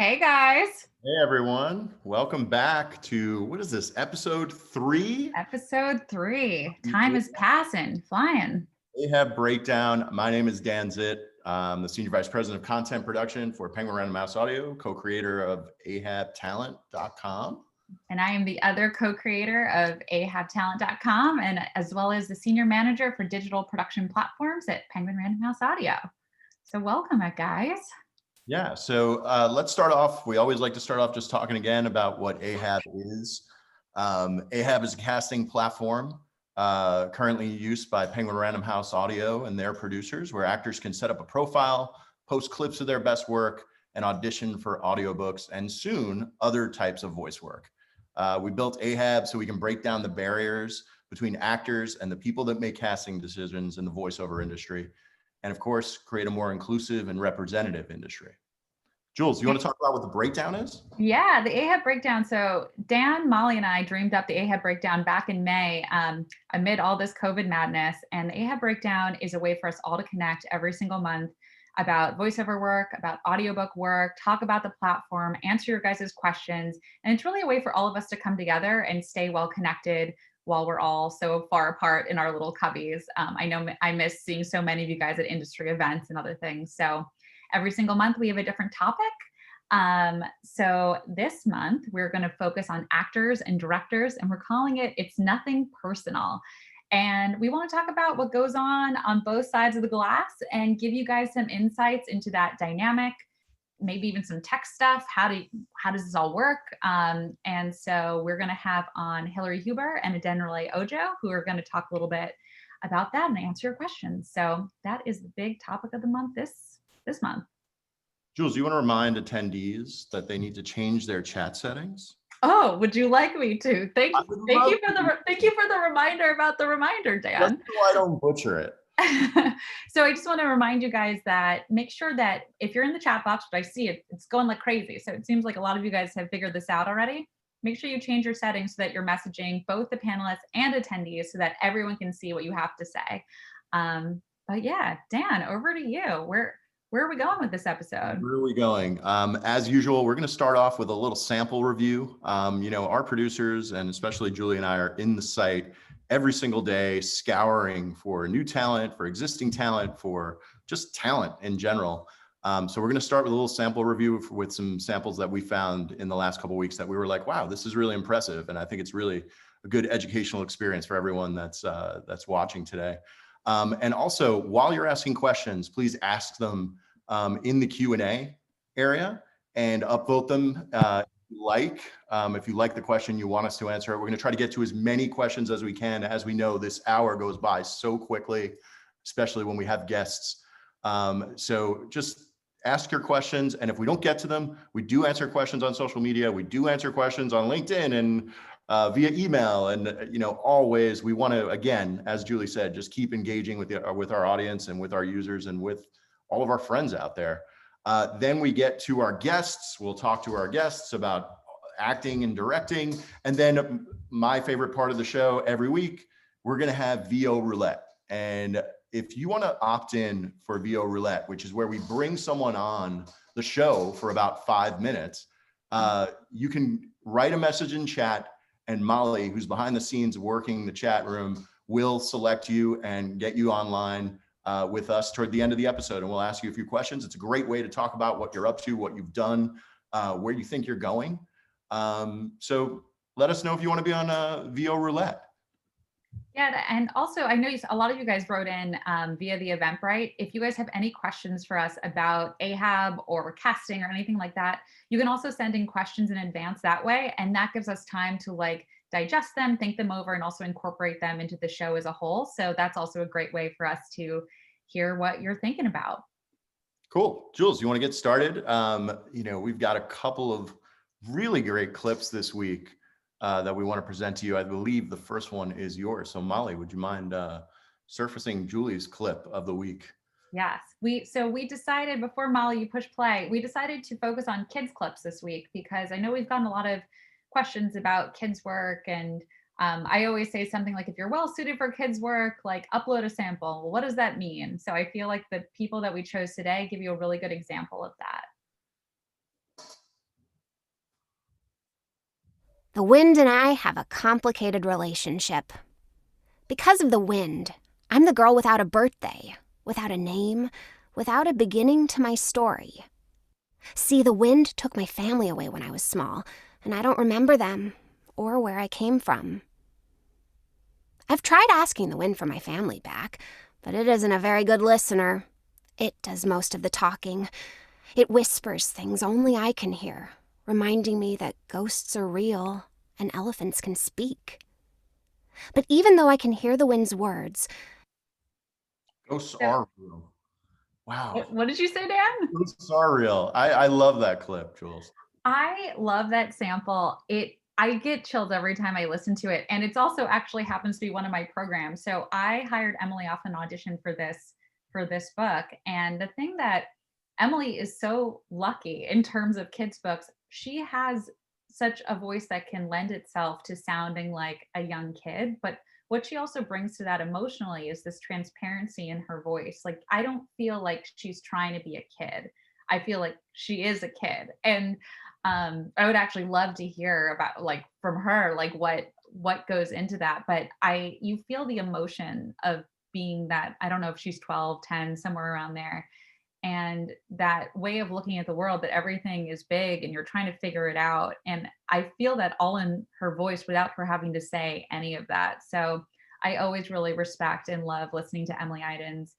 Hey guys, Hey everyone, welcome back to, what is this, episode 3? episode 3. Time The is passing, flying. Ahab Breakdown. My name is Dan Zitt. I'm the Senior Vice President of Content Production for Penguin Random House Audio, co-creator of ahabtalent.com. And I am the other co-creator of ahabtalent.com and as well as the senior manager for digital production platforms at Penguin Random House Audio. So welcome, guys. Yeah, so let's start off. We always like to start off just talking again about what Ahab is. Ahab is a casting platform currently used by Penguin Random House Audio and their producers, where actors can set up a profile, post clips of their best work, and audition for audiobooks and soon other types of voice work. We built Ahab so we can break down the barriers between actors and the people that make casting decisions in the voiceover industry, and of course, create a more inclusive and representative industry. Jules, you want to talk about what the breakdown is? Yeah, the Ahab breakdown. So Dan, Molly, and I dreamed up the Ahab breakdown back in May amid all this COVID madness. And the Ahab breakdown is a way for us all to connect every single month about voiceover work, about audiobook work, talk about the platform, answer your guys' questions. And it's really a way for all of us to come together and stay well connected while we're all so far apart in our little cubbies. I know I miss seeing so many of you guys at industry events and other things. So every single month we have a different topic. So this month we're going to focus on actors and directors, and we're calling it It's Nothing Personal. And we want to talk about what goes on both sides of the glass and give you guys some insights into that dynamic, maybe even some tech stuff. How does this all work? And so we're going to have on Hillary Huber and Adenrele Ojo, who are going to talk a little bit about that and answer your questions. So that is the big topic of the month this month. Jules, you want to remind attendees that they need to change their chat settings? Oh, would you like me to? Thank you for the reminder about the reminder, Dan. Just so I don't butcher it. So I just want to remind you guys that make sure that if you're in the chat box, but I see it's going like crazy. So it seems like a lot of you guys have figured this out already. Make sure you change your settings so that you're messaging both the panelists and attendees so that everyone can see what you have to say. But yeah, Dan, over to you. Where are we going with this episode? Where are we going? As usual, we're going to start off with a little sample review. Our producers, and especially Julie and I, are in the site every single day, scouring for new talent, for existing talent, for just talent in general. So we're going to start with a little sample review with some samples that we found in the last couple of weeks that we were like, wow, this is really impressive. And I think it's really a good educational experience for everyone that's watching today. And also, while you're asking questions, please ask them in the Q&A area and upvote them if you like the question you want us to answer it. We're going to try to get to as many questions as we can. As we know, this hour goes by so quickly, especially when we have guests. So just ask your questions, and if we don't get to them, we do answer questions on social media. We do answer questions on LinkedIn and via email, and always we want to, again, as Julie said, just keep engaging with our audience and with our users and with all of our friends out there. Then we get to our guests. We'll talk to our guests about acting and directing. And then my favorite part of the show every week, we're going to have VO Roulette. And if you want to opt in for VO Roulette, which is where we bring someone on the show for about 5 minutes, you can write a message in chat, and Molly, who's behind the scenes working the chat room, will select you and get you online with us toward the end of the episode, and we'll ask you a few questions. It's a great way to talk about what you're up to, what you've done, where you think you're going. So let us know if you want to be on VO Roulette. Yeah, and also I know a lot of you guys wrote in via the Eventbrite. If you guys have any questions for us about Ahab or casting or anything like that, you can also send in questions in advance that way, and that gives us time to digest them, think them over, and also incorporate them into the show as a whole. So that's also a great way for us to hear what you're thinking about. Cool. Jules, you want to get started? We've got a couple of really great clips this week that we want to present to you. I believe the first one is yours. So Molly, would you mind surfacing Julie's clip of the week? Yes. We decided, before Molly, you push play, we decided to focus on kids clips this week because I know we've gotten a lot of questions about kids work, and I always say something like, if you're well suited for kids work, upload a sample. Well, what does that mean? So I feel like the people that we chose today give you a really good example of that. The wind and I have a complicated relationship. Because of the wind, I'm the girl without a birthday, without a name, without a beginning to my story. See, the wind took my family away when I was small, and I don't remember them or where I came from. I've tried asking the wind for my family back, but it isn't a very good listener. It does most of the talking. It whispers things only I can hear, reminding me that ghosts are real and elephants can speak. But even though I can hear the wind's words... Ghosts Yeah. are real. Wow. What did you say, Dan? Ghosts are real. I love that clip, Jules. I love that sample. I get chills every time I listen to it. And it's also actually happens to be one of my programs. So I hired Emily off an audition for this book. And the thing that Emily is so lucky in terms of kids' books, she has such a voice that can lend itself to sounding like a young kid. But what she also brings to that emotionally is this transparency in her voice. Like, I don't feel like she's trying to be a kid. I feel like she is a kid. And I would actually love to hear about, like, from her, like what goes into that. But you feel the emotion of being that, I don't know if she's 12, 10, somewhere around there, and that way of looking at the world, that everything is big and you're trying to figure it out. And I feel that all in her voice without her having to say any of that. So I always really respect and love listening to Emily Iden's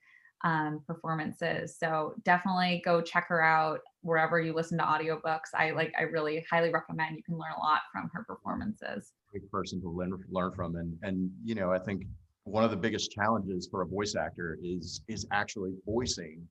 performances. So definitely go check her out wherever you listen to audiobooks. I really highly recommend. You can learn a lot from her performances. Great person to learn from. And I think one of the biggest challenges for a voice actor is actually voicing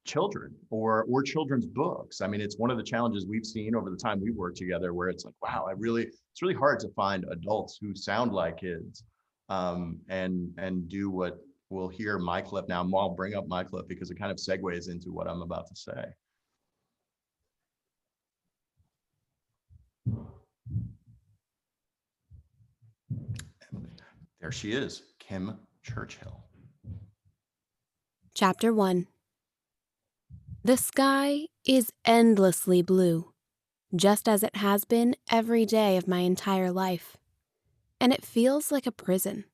children or children's books. I mean, it's one of the challenges we've seen over the time we've worked together, where it's like, wow, it's really hard to find adults who sound like kids, and do what we'll hear my clip now. I'll bring up my clip because it kind of segues into what I'm about to say. There she is, Kim Churchill. Chapter 1. The sky is endlessly blue, just as it has been every day of my entire life. And it feels like a prison.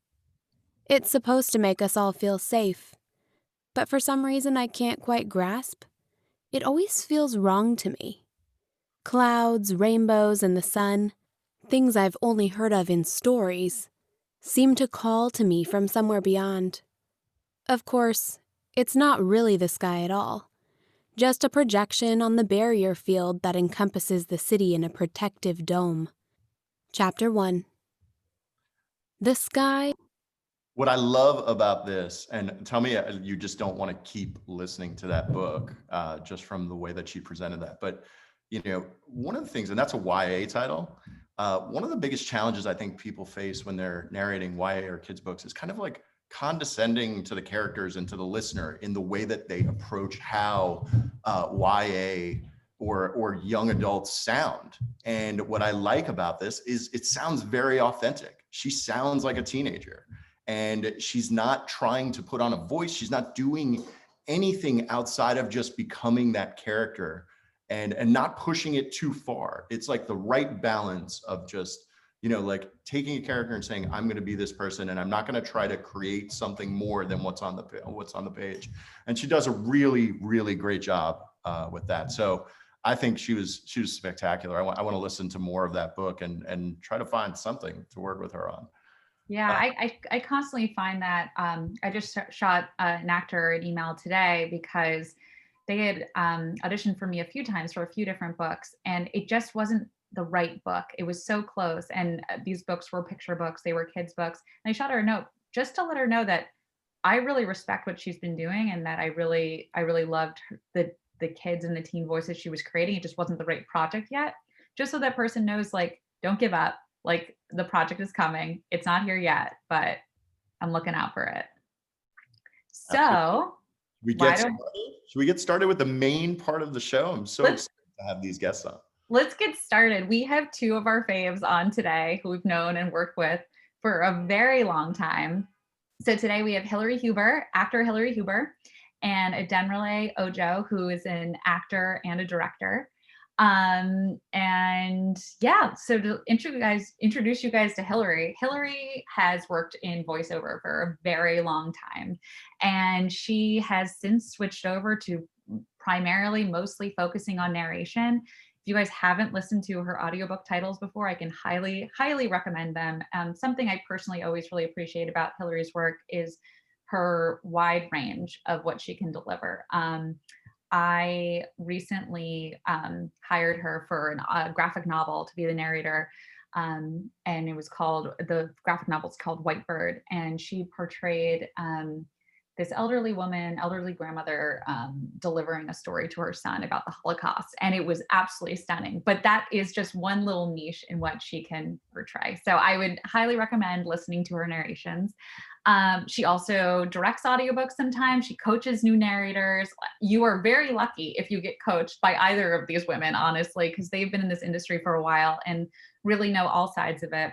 It's supposed to make us all feel safe, but for some reason I can't quite grasp. It always feels wrong to me. Clouds, rainbows, and the sun, things I've only heard of in stories, seem to call to me from somewhere beyond. Of course, it's not really the sky at all. Just a projection on the barrier field that encompasses the city in a protective dome. Chapter 1. The sky. What I love about this, and tell me you just don't want to keep listening to that book just from the way that she presented that. But, one of the things, and that's a YA title, one of the biggest challenges I think people face when they're narrating YA or kids books is kind of like condescending to the characters and to the listener in the way that they approach how YA or young adults sound. And what I like about this is it sounds very authentic. She sounds like a teenager, and she's not trying to put on a voice. She's not doing anything outside of just becoming that character and not pushing it too far. It's like the right balance of just, like taking a character and saying, I'm going to be this person, and I'm not going to try to create something more than what's on the page. And she does a really, really great job with that. So I think she was spectacular. I want to listen to more of that book and try to find something to work with her on. Yeah, I constantly find that I just shot an actor an email today because they had auditioned for me a few times for a few different books, and it just wasn't the right book. It was so close. And these books were picture books. They were kids' books. And I shot her a note just to let her know that I really respect what she's been doing, and that I really loved the kids and the teen voices she was creating. It just wasn't the right project yet. Just so that person knows, like, don't give up. Like, the project is coming. It's not here yet, but I'm looking out for it. So should we get started with the main part of the show? I'm so excited to have these guests on. Let's get started. We have two of our faves on today who we've known and worked with for a very long time. So today we have actor Hillary Huber, and Adenrele Ojo, who is an actor and a director. And yeah, so to introduce you guys to Hillary. Hillary has worked in voiceover for a very long time, and she has since switched over to primarily mostly focusing on narration. If you guys haven't listened to her audiobook titles before, I can highly recommend them. Something I personally always really appreciate about Hillary's work is her wide range of what she can deliver. I recently hired her for a graphic novel to be the narrator. And the graphic novel's called White Bird. And she portrayed this elderly grandmother delivering a story to her son about the Holocaust. And it was absolutely stunning. But that is just one little niche in what she can portray. So I would highly recommend listening to her narrations. She also directs audiobooks sometimes. She coaches new narrators. You are very lucky if you get coached by either of these women, honestly, because they've been in this industry for a while and really know all sides of it.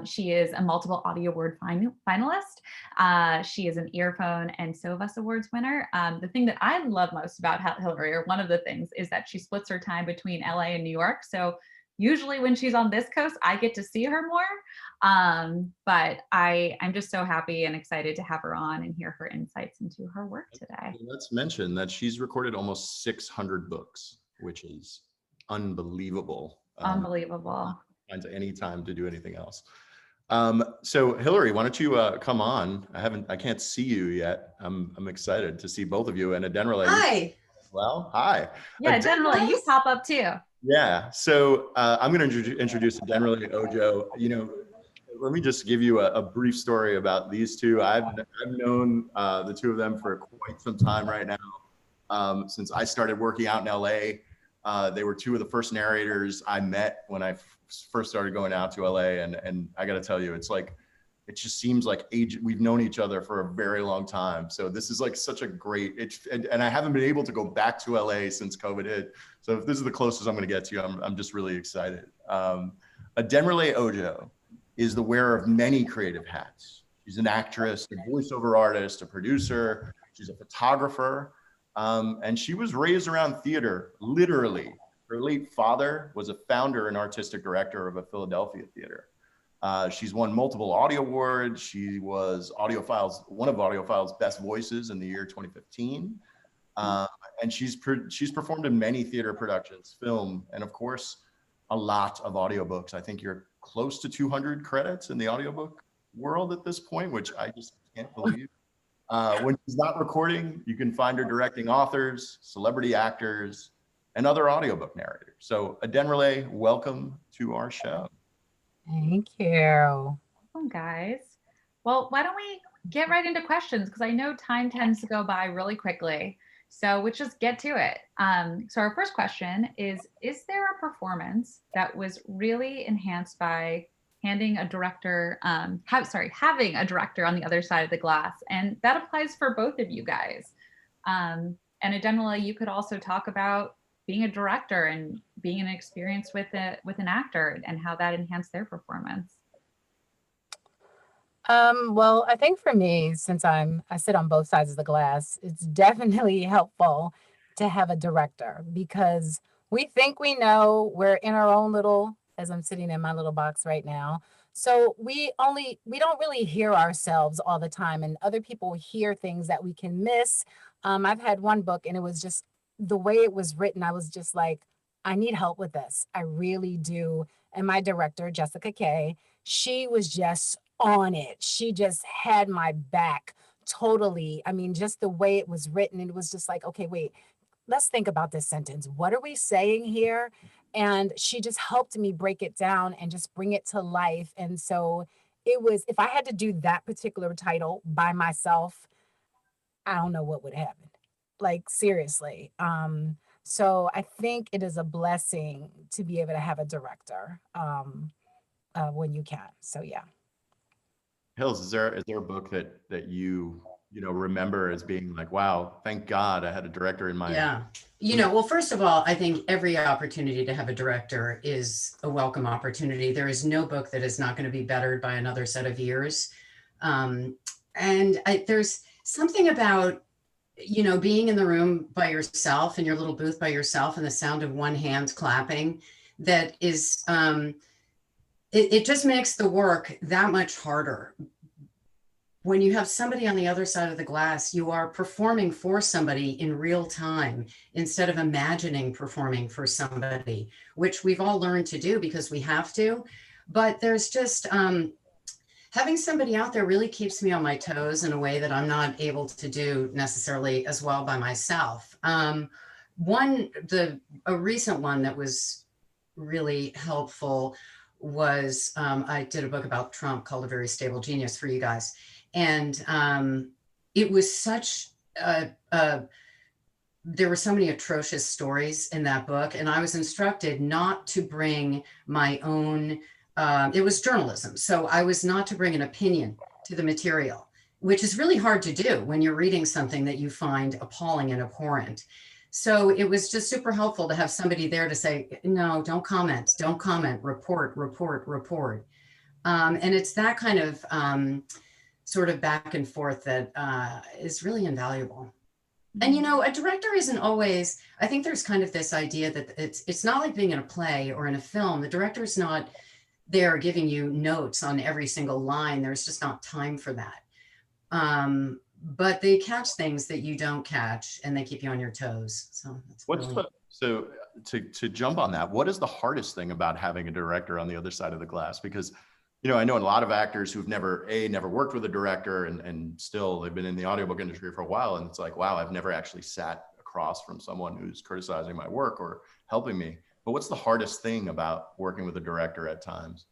She is a multiple Audio Award finalist. She is an Earphone and Sovus Awards winner. The thing that I love most about Hillary, or one of the things, is that she splits her time between LA and New York. So usually when she's on this coast, I get to see her more. But I'm just so happy and excited to have her on and hear her insights into her work today. Let's mention that she's recorded almost 600 books, which is unbelievable. Unbelievable. Find any time to do anything else. So Hillary, why don't you come on? I can't see you yet. I'm excited to see both of you, and Adenrele. Hi. Well, hi. Yeah, Adenrele, you pop up too. Yeah. So I'm going to introduce Demerley Ojo. Let me just give you a brief story about these two. I've known the two of them for quite some time right now. Since I started working out in LA, they were two of the first narrators I met when I first started going out to LA, and I got to tell you, it just seems like we've known each other for a very long time. So this is like such a great, and I haven't been able to go back to LA since COVID hit. So if this is the closest I'm going to get to you, I'm just really excited. Adenrele Ojo is the wearer of many creative hats. She's an actress, a voiceover artist, a producer. She's a photographer, and she was raised around theater, literally. Her late father was a founder and artistic director of a Philadelphia theater. She's won multiple audio awards. She was one of Audiophile's best voices in the year 2015. And she's performed in many theater productions, film, and of course, a lot of audiobooks. I think you're close to 200 credits in the audiobook world at this point, which I just can't believe. When she's not recording, you can find her directing authors, celebrity actors, and other audiobook narrators. So Adenrele, welcome to our show. Thank you. Welcome, guys. Well, why don't we get right into questions? Because I know time tends to go by really quickly. So let's just get to it. So our first question is there a performance that was really enhanced by having a director on the other side of the glass? And that applies for both of you guys. And Adenrele, you could also talk about being a director and being an experience with an actor and how that enhanced their performance. Well, I think for me, since I sit on both sides of the glass, it's definitely helpful to have a director, because we think we know, we're in our own little, as I'm sitting in my little box right now. So we don't really hear ourselves all the time, and other people hear things that we can miss. I've had one book, and it was just the way it was written. I was just like, I need help with this. I really do. And my director, Jessica Kay, she was just on it. She just had my back totally. I mean, just the way it was written, it was just like, okay, wait, let's think about this sentence. What are we saying here? And she just helped me break it down and just bring it to life. And so it was, if I had to do that particular title by myself, I don't know what would happen. Like, seriously. So I think it is a blessing to be able to have a director when you can. So yeah. Hills, is there a book that you remember as being like, wow, thank God I had a director in my... Yeah. Well, first of all, I think every opportunity to have a director is a welcome opportunity. There is no book that is not going to be bettered by another set of years. And there's something about you know, being in the room by yourself, in your little booth by yourself, and the sound of one hand clapping, that is, it just makes the work that much harder. When you have somebody on the other side of the glass, you are performing for somebody in real time instead of imagining performing for somebody, which we've all learned to do because we have to. But there's just, having somebody out there really keeps me on my toes in a way that I'm not able to do necessarily as well by myself. A recent one that was really helpful was, I did a book about Trump called A Very Stable Genius for you guys. And it was such there were so many atrocious stories in that book. And I was instructed not to bring my own, it was journalism. So I was not to bring an opinion to the material, which is really hard to do when you're reading something that you find appalling and abhorrent. So it was just super helpful to have somebody there to say, no, don't comment, report, report, report. And it's that kind of sort of back and forth that is really invaluable. And, you know, a director isn't always, I think there's kind of this idea that it's not like being in a play or in a film. The director's not there giving you notes on every single line. There's just not time for that. But they catch things that you don't catch, and they keep you on your toes. So that's so to jump on that, what is the hardest thing about having a director on the other side of the glass? Because, you know, I know a lot of actors who've never worked with a director, and still they've been in the audiobook industry for a while. And it's like, wow, I've never actually sat across from someone who's criticizing my work or helping me. But what's the hardest thing about working with a director at times?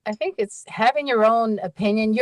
I think it's having your own opinion.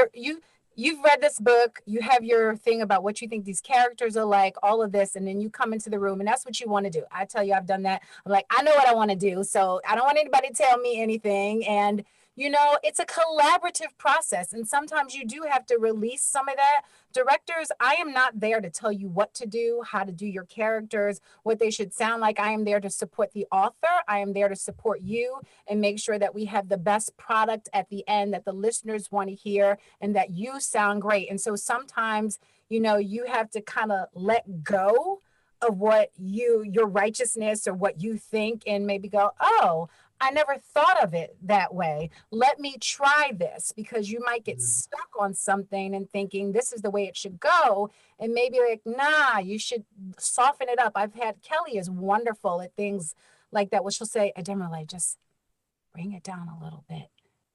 You've read this book, you have your thing about what you think these characters are like, all of this, and then you come into the room and that's what you want to do. I tell you, I've done that. I'm like, I know what I want to do, so I don't want anybody to tell me anything. And you know, it's a collaborative process, and sometimes you do have to release some of that. Directors, I am not there to tell you what to do, how to do your characters, what they should sound like. I am there to support the author. I am there to support you and make sure that we have the best product at the end that the listeners want to hear and that you sound great. And so sometimes, you know, you have to kind of let go of what your righteousness or what you think, and maybe go, oh, I never thought of it that way. Let me try this, because you might get stuck on something and thinking this is the way it should go. And maybe like, nah, you should soften it up. Kelly is wonderful at things like that, where she'll say, Adenrele, just bring it down a little bit.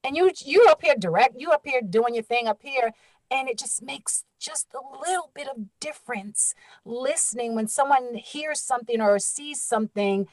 And you up here you up here doing your thing up here. And it just makes just a little bit of difference listening when someone hears something or sees something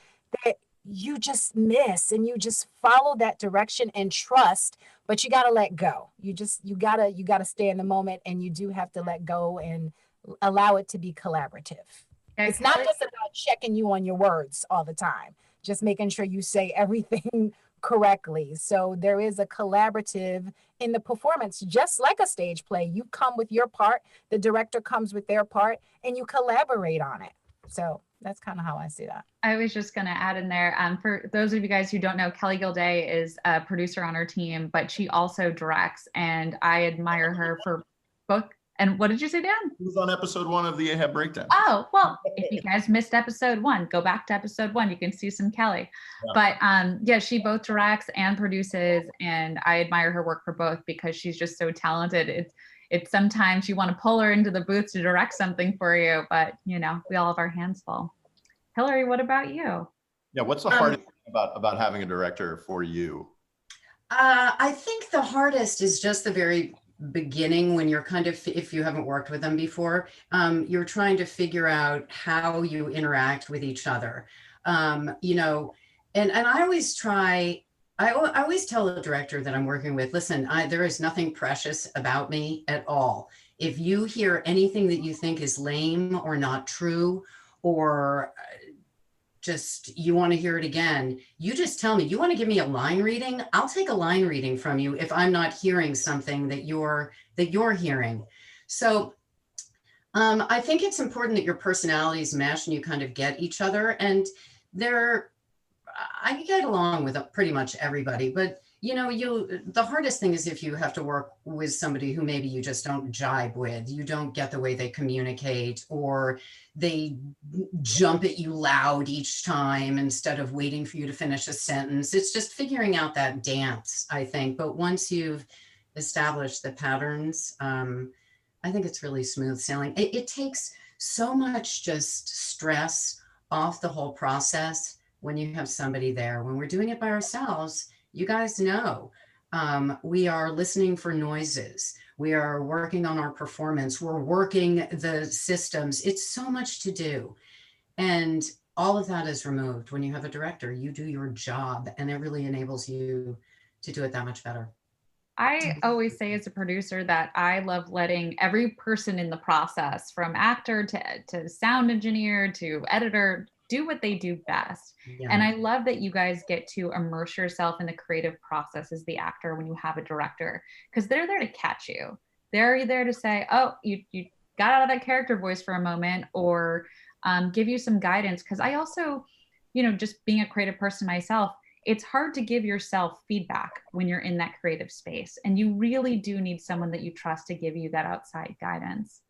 that you just miss, and you just follow that direction and trust, but you got to let go. You got to stay in the moment, and you do have to let go and allow it to be collaborative. It's not just about checking you on your words all the time, just making sure you say everything correctly. So there is a collaborative in the performance, just like a stage play. You come with your part, the director comes with their part, and you collaborate on it. So that's kind of how I see that. I was just going to add in there, for those of you guys who don't know, Kelly Gilday is a producer on our team, but she also directs, and I admire her for both. And what did you say, Dan? It was on episode 1 of the Ahab Breakdown. Oh, well, if you guys missed episode 1, go back to episode 1. You can see some Kelly. Yeah. But yeah, she both directs and produces, and I admire her work for both because she's just so talented. It's sometimes you want to pull her into the booth to direct something for you, but you know, we all have our hands full. Hillary, what about you? Yeah, what's the hardest thing about having a director for you? I think the hardest is just the very beginning, when you're kind of, if you haven't worked with them before, you're trying to figure out how you interact with each other. You know, and I always try, I always tell the director that I'm working with, listen, there is nothing precious about me at all. If you hear anything that you think is lame or not true, or just you want to hear it again, you just tell me. You want to give me a line reading? I'll take a line reading from you if I'm not hearing something that you're hearing. So I think it's important that your personalities mesh and you kind of get each other. And I get along with pretty much everybody, but The hardest thing is if you have to work with somebody who maybe you just don't jibe with, you don't get the way they communicate, or they jump at you loud each time instead of waiting for you to finish a sentence. It's just figuring out that dance, I think. But once you've established the patterns, I think it's really smooth sailing. It takes so much just stress off the whole process when you have somebody there. When we're doing it by ourselves, you guys know, we are listening for noises. We are working on our performance. We're working the systems. It's so much to do. And all of that is removed. When you have a director, you do your job, and it really enables you to do it that much better. I always say as a producer that I love letting every person in the process, from actor to sound engineer to editor, do what they do best. Yeah. And I love that you guys get to immerse yourself in the creative process as the actor when you have a director, because they're there to catch you. They're there to say, oh, you got out of that character voice for a moment, or give you some guidance. Because I also, just being a creative person myself, it's hard to give yourself feedback when you're in that creative space. And you really do need someone that you trust to give you that outside guidance.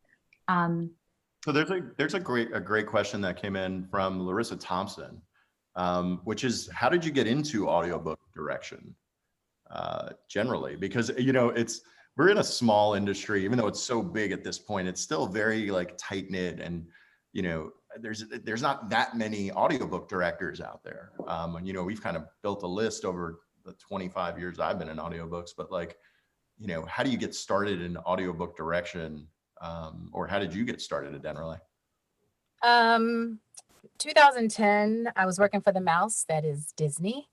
So there's a great question that came in from Larissa Thompson, which is, how did you get into audiobook direction generally? Because we're in a small industry, even though it's so big at this point, it's still very like tight knit, and there's not that many audiobook directors out there. And we've kind of built a list over the 25 years I've been in audiobooks, but how do you get started in audiobook direction? Or how did you get started at Adenrele? 2010, I was working for the Mouse, that is Disney.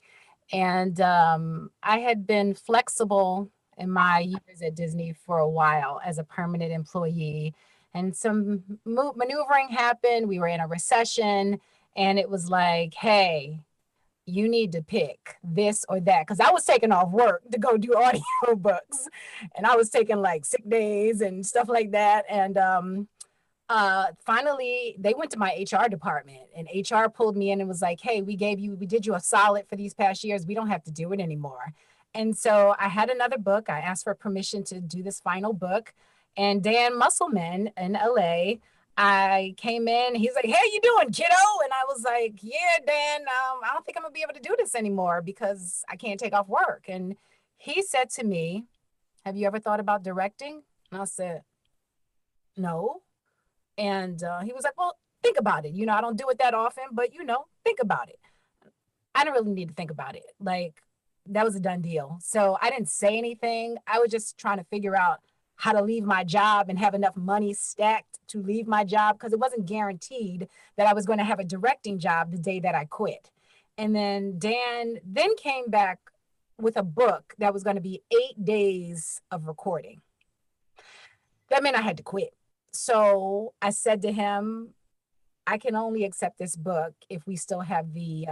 And I had been flexible in my years at Disney for a while as a permanent employee. And some maneuvering happened. We were in a recession, and it was like, hey, you need to pick this or that. Because I was taking off work to go do audiobooks, and I was taking like sick days and stuff like that. And finally, they went to my HR department, and HR pulled me in and was like, hey, we did you a solid for these past years. We don't have to do it anymore. And so I had another book. I asked for permission to do this final book. And Dan Musselman in LA, I came in, he's like, hey, you doing, kiddo? And I was like, yeah, Dan, I don't think I'm gonna be able to do this anymore because I can't take off work. And he said to me, have you ever thought about directing? And I said, no. And he was like, well, think about it. I don't do it that often, but think about it. I didn't really need to think about it. Like, that was a done deal. So I didn't say anything. I was just trying to figure out how to leave my job and have enough money stacked to leave my job, because it wasn't guaranteed that I was going to have a directing job the day that I quit. And then Dan came back with a book that was going to be 8 days of recording. That meant I had to quit. So I said to him, I can only accept this book if we still have the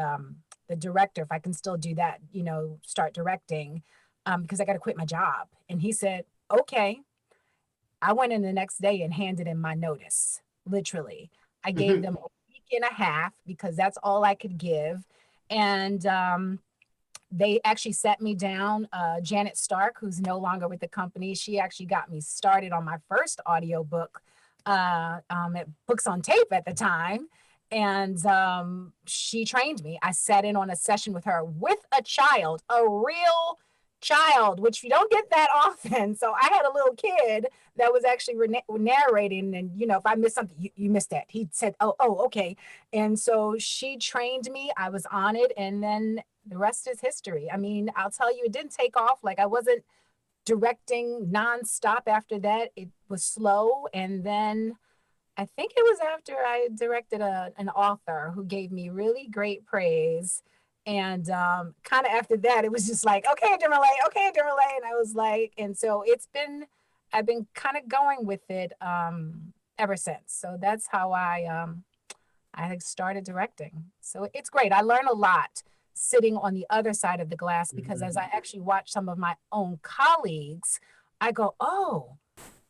director, if I can still do that, start directing, because I got to quit my job. And he said, okay. I went in the next day and handed in my notice, literally. I gave them a week and a half because that's all I could give. And they actually sat me down. Janet Stark, who's no longer with the company, she actually got me started on my first audiobook at Books on Tape at the time. And she trained me. I sat in on a session with her with a child, a real child, which you don't get that often. So I had a little kid that was actually narrating, and if I missed something, you missed that. He said, oh, okay. And so she trained me. I was on it, and then the rest is history. I mean, I'll tell you, it didn't take off. Like, I wasn't directing nonstop after that. It was slow, and then I think it was after I directed an author who gave me really great praise. And kind of after that, it was just like, okay, Demerley. And I was like, and so I've been kind of going with it ever since. So that's how I started directing. So it's great. I learn a lot sitting on the other side of the glass, because as I actually watch some of my own colleagues, I go, oh,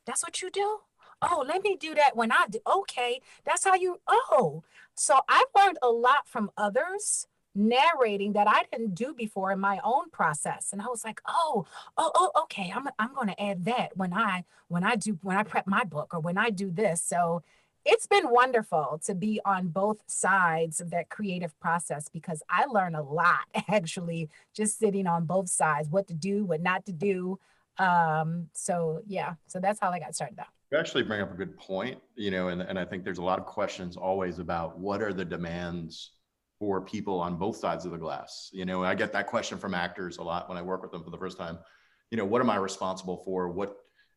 that's what you do? Oh, let me do that when I do. Okay, that's how you, oh. So I've learned a lot from others narrating that I didn't do before in my own process. And I was like, oh, okay. I'm going to add that when I prep my book or when I do this. So it's been wonderful to be on both sides of that creative process, because I learn a lot actually just sitting on both sides, what to do, what not to do. So yeah, so that's how I got started out. You actually bring up a good point, and I think there's a lot of questions always about what are the demands for people on both sides of the glass. I get that question from actors a lot when I work with them for the first time. What am I responsible for? What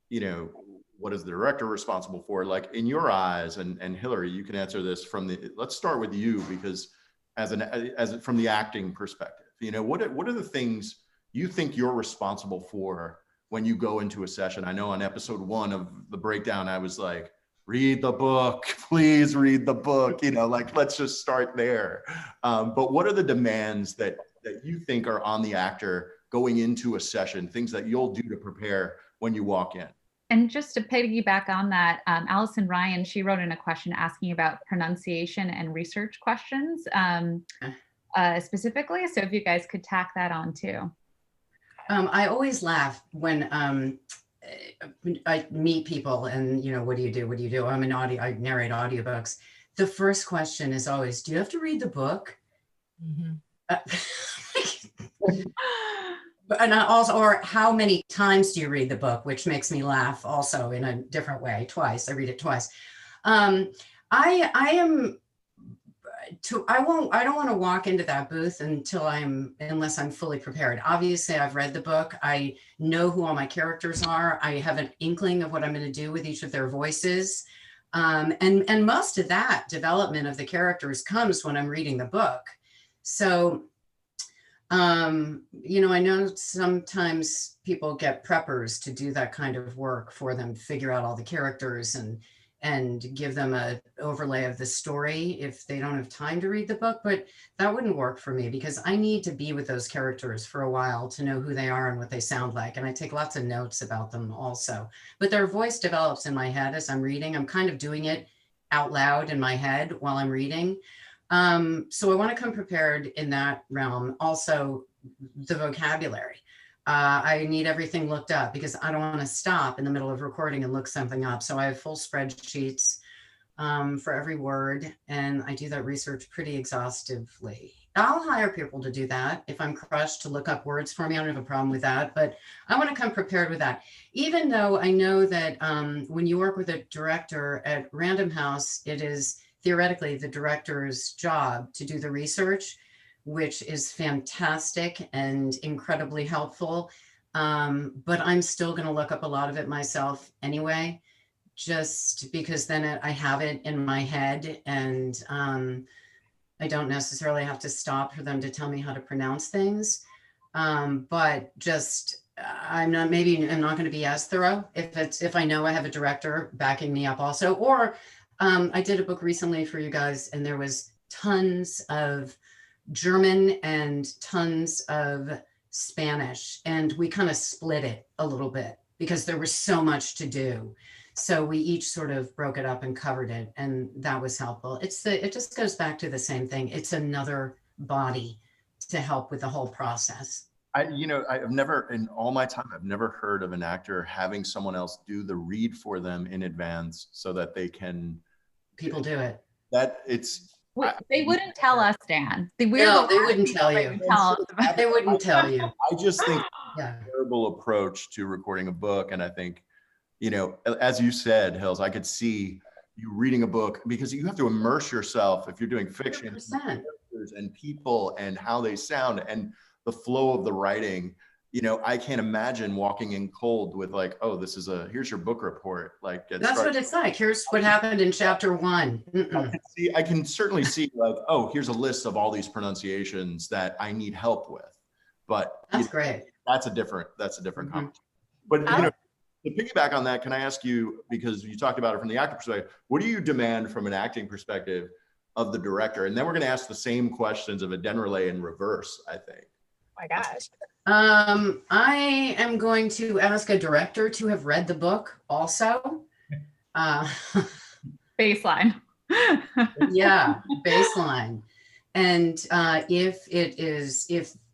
is the director responsible for? Like, in your eyes, and Hillary, you can answer this let's start with you, because from the acting perspective, what are the things you think you're responsible for when you go into a session? I know on episode 1 of the breakdown, I was like, read the book, please read the book, let's just start there. But what are the demands that you think are on the actor going into a session, things that you'll do to prepare when you walk in? And just to piggyback on that, Allison Ryan, she wrote in a question asking about pronunciation and research questions specifically. So if you guys could tack that on too. I always laugh when I meet people and, what do you do? What do you do? I narrate audiobooks. The first question is always, do you have to read the book? Mm-hmm. And or how many times do you read the book? Which makes me laugh also in a different way. Twice. I read it twice. I don't want to walk into that booth unless I'm fully prepared. Obviously, I've read the book. I know who all my characters are. I have an inkling of what I'm going to do with each of their voices. And most of that development of the characters comes when I'm reading the book. So, I know sometimes people get preppers to do that kind of work for them, to figure out all the characters and give them an overlay of the story if they don't have time to read the book. But that wouldn't work for me, because I need to be with those characters for a while to know who they are and what they sound like. And I take lots of notes about them also. But their voice develops in my head as I'm reading. I'm kind of doing it out loud in my head while I'm reading. So I want to come prepared in that realm. Also, the vocabulary. I need everything looked up, because I don't want to stop in the middle of recording and look something up. So I have full spreadsheets for every word, and I do that research pretty exhaustively. I'll hire people to do that if I'm crushed, to look up words for me. I don't have a problem with that, but I want to come prepared with that. Even though I know that when you work with a director at Random House, it is theoretically the director's job to do the research, which is fantastic and incredibly helpful. But I'm still going to look up a lot of it myself anyway, just because then I have it in my head, and I don't necessarily have to stop for them to tell me how to pronounce things. But just I'm not going to be as thorough if I know I have a director backing me up also. Or I did a book recently for you guys, and there was tons of German and tons of Spanish, and we kind of split it a little bit because there was so much to do. So we each sort of broke it up and covered it, and that was helpful. It just goes back to the same thing. It's another body to help with the whole process. I've never, in all my time, I've never heard of an actor having someone else do the read for them in advance so that they can. People do it. They wouldn't tell us, Dan. They wouldn't tell you. They wouldn't tell you. I just think it's a terrible approach to recording a book. And I think, as you said, Hills, I could see you reading a book, because you have to immerse yourself if you're doing fiction, 100%. And people and how they sound and the flow of the writing. I can't imagine walking in cold with like, oh, here's your book report. Like, that's what it's like. Here's what happened in chapter 1. I can certainly see like, oh, here's a list of all these pronunciations that I need help with. But that's great. That's a different conversation. But to piggyback on that, can I ask you, because you talked about it from the actor perspective, what do you demand from an acting perspective of the director? And then we're going to ask the same questions of Adenrele in reverse, I think. Oh my gosh. I am going to ask a director to have read the book also. Baseline. Yeah, baseline. And if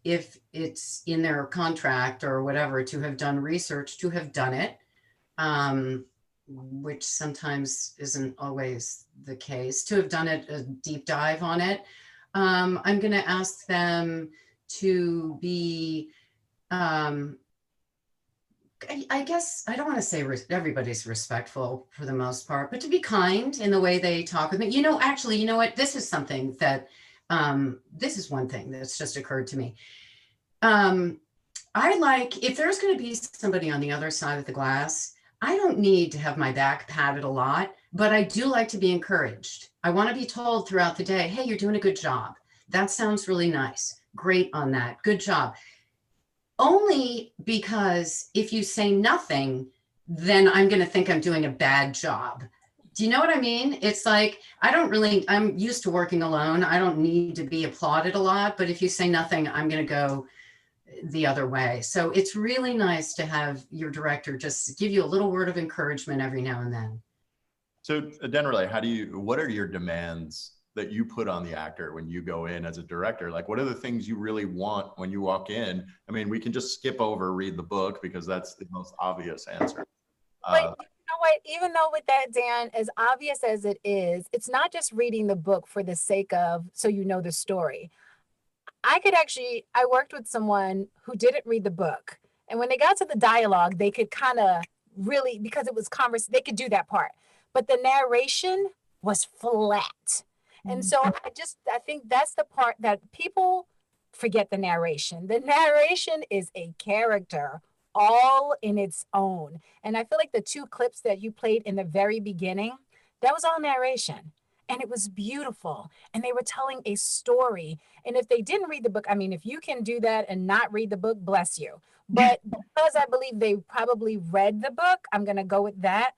it's in their contract or whatever to have done research, to have done it, which sometimes isn't always the case, to have done it, a deep dive on it, I'm going to ask them to be, I guess I don't want to say everybody's respectful for the most part, but to be kind in the way they talk with me. Actually, you know what? This is something that, this is one thing that's just occurred to me. I like, if there's going to be somebody on the other side of the glass, I don't need to have my back patted a lot, but I do like to be encouraged. I want to be told throughout the day, hey, you're doing a good job. That sounds really nice. Great on that. Good job. Only because if you say nothing, then I'm going to think I'm doing a bad job. Do you know what I mean? It's like, I'm used to working alone. I don't need to be applauded a lot, but if you say nothing, I'm going to go the other way. So it's really nice to have your director just give you a little word of encouragement every now and then. So Adenrele, what are your demands that you put on the actor when you go in as a director? Like, what are the things you really want when you walk in? I mean, we can just skip over read the book because that's the most obvious answer. But you know what? Even though with that, Dan, as obvious as it is, it's not just reading the book for the sake of so you know the story. I worked with someone who didn't read the book. And when they got to the dialogue, they could kind of really, because it was they could do that part. But the narration was flat. And so I think that's the part that people forget. The narration. The narration is a character all in its own. And I feel like the 2 clips that you played in the very beginning, that was all narration. And it was beautiful. And they were telling a story. And if they didn't read the book, I mean, if you can do that and not read the book, bless you. But because I believe they probably read the book, I'm going to go with that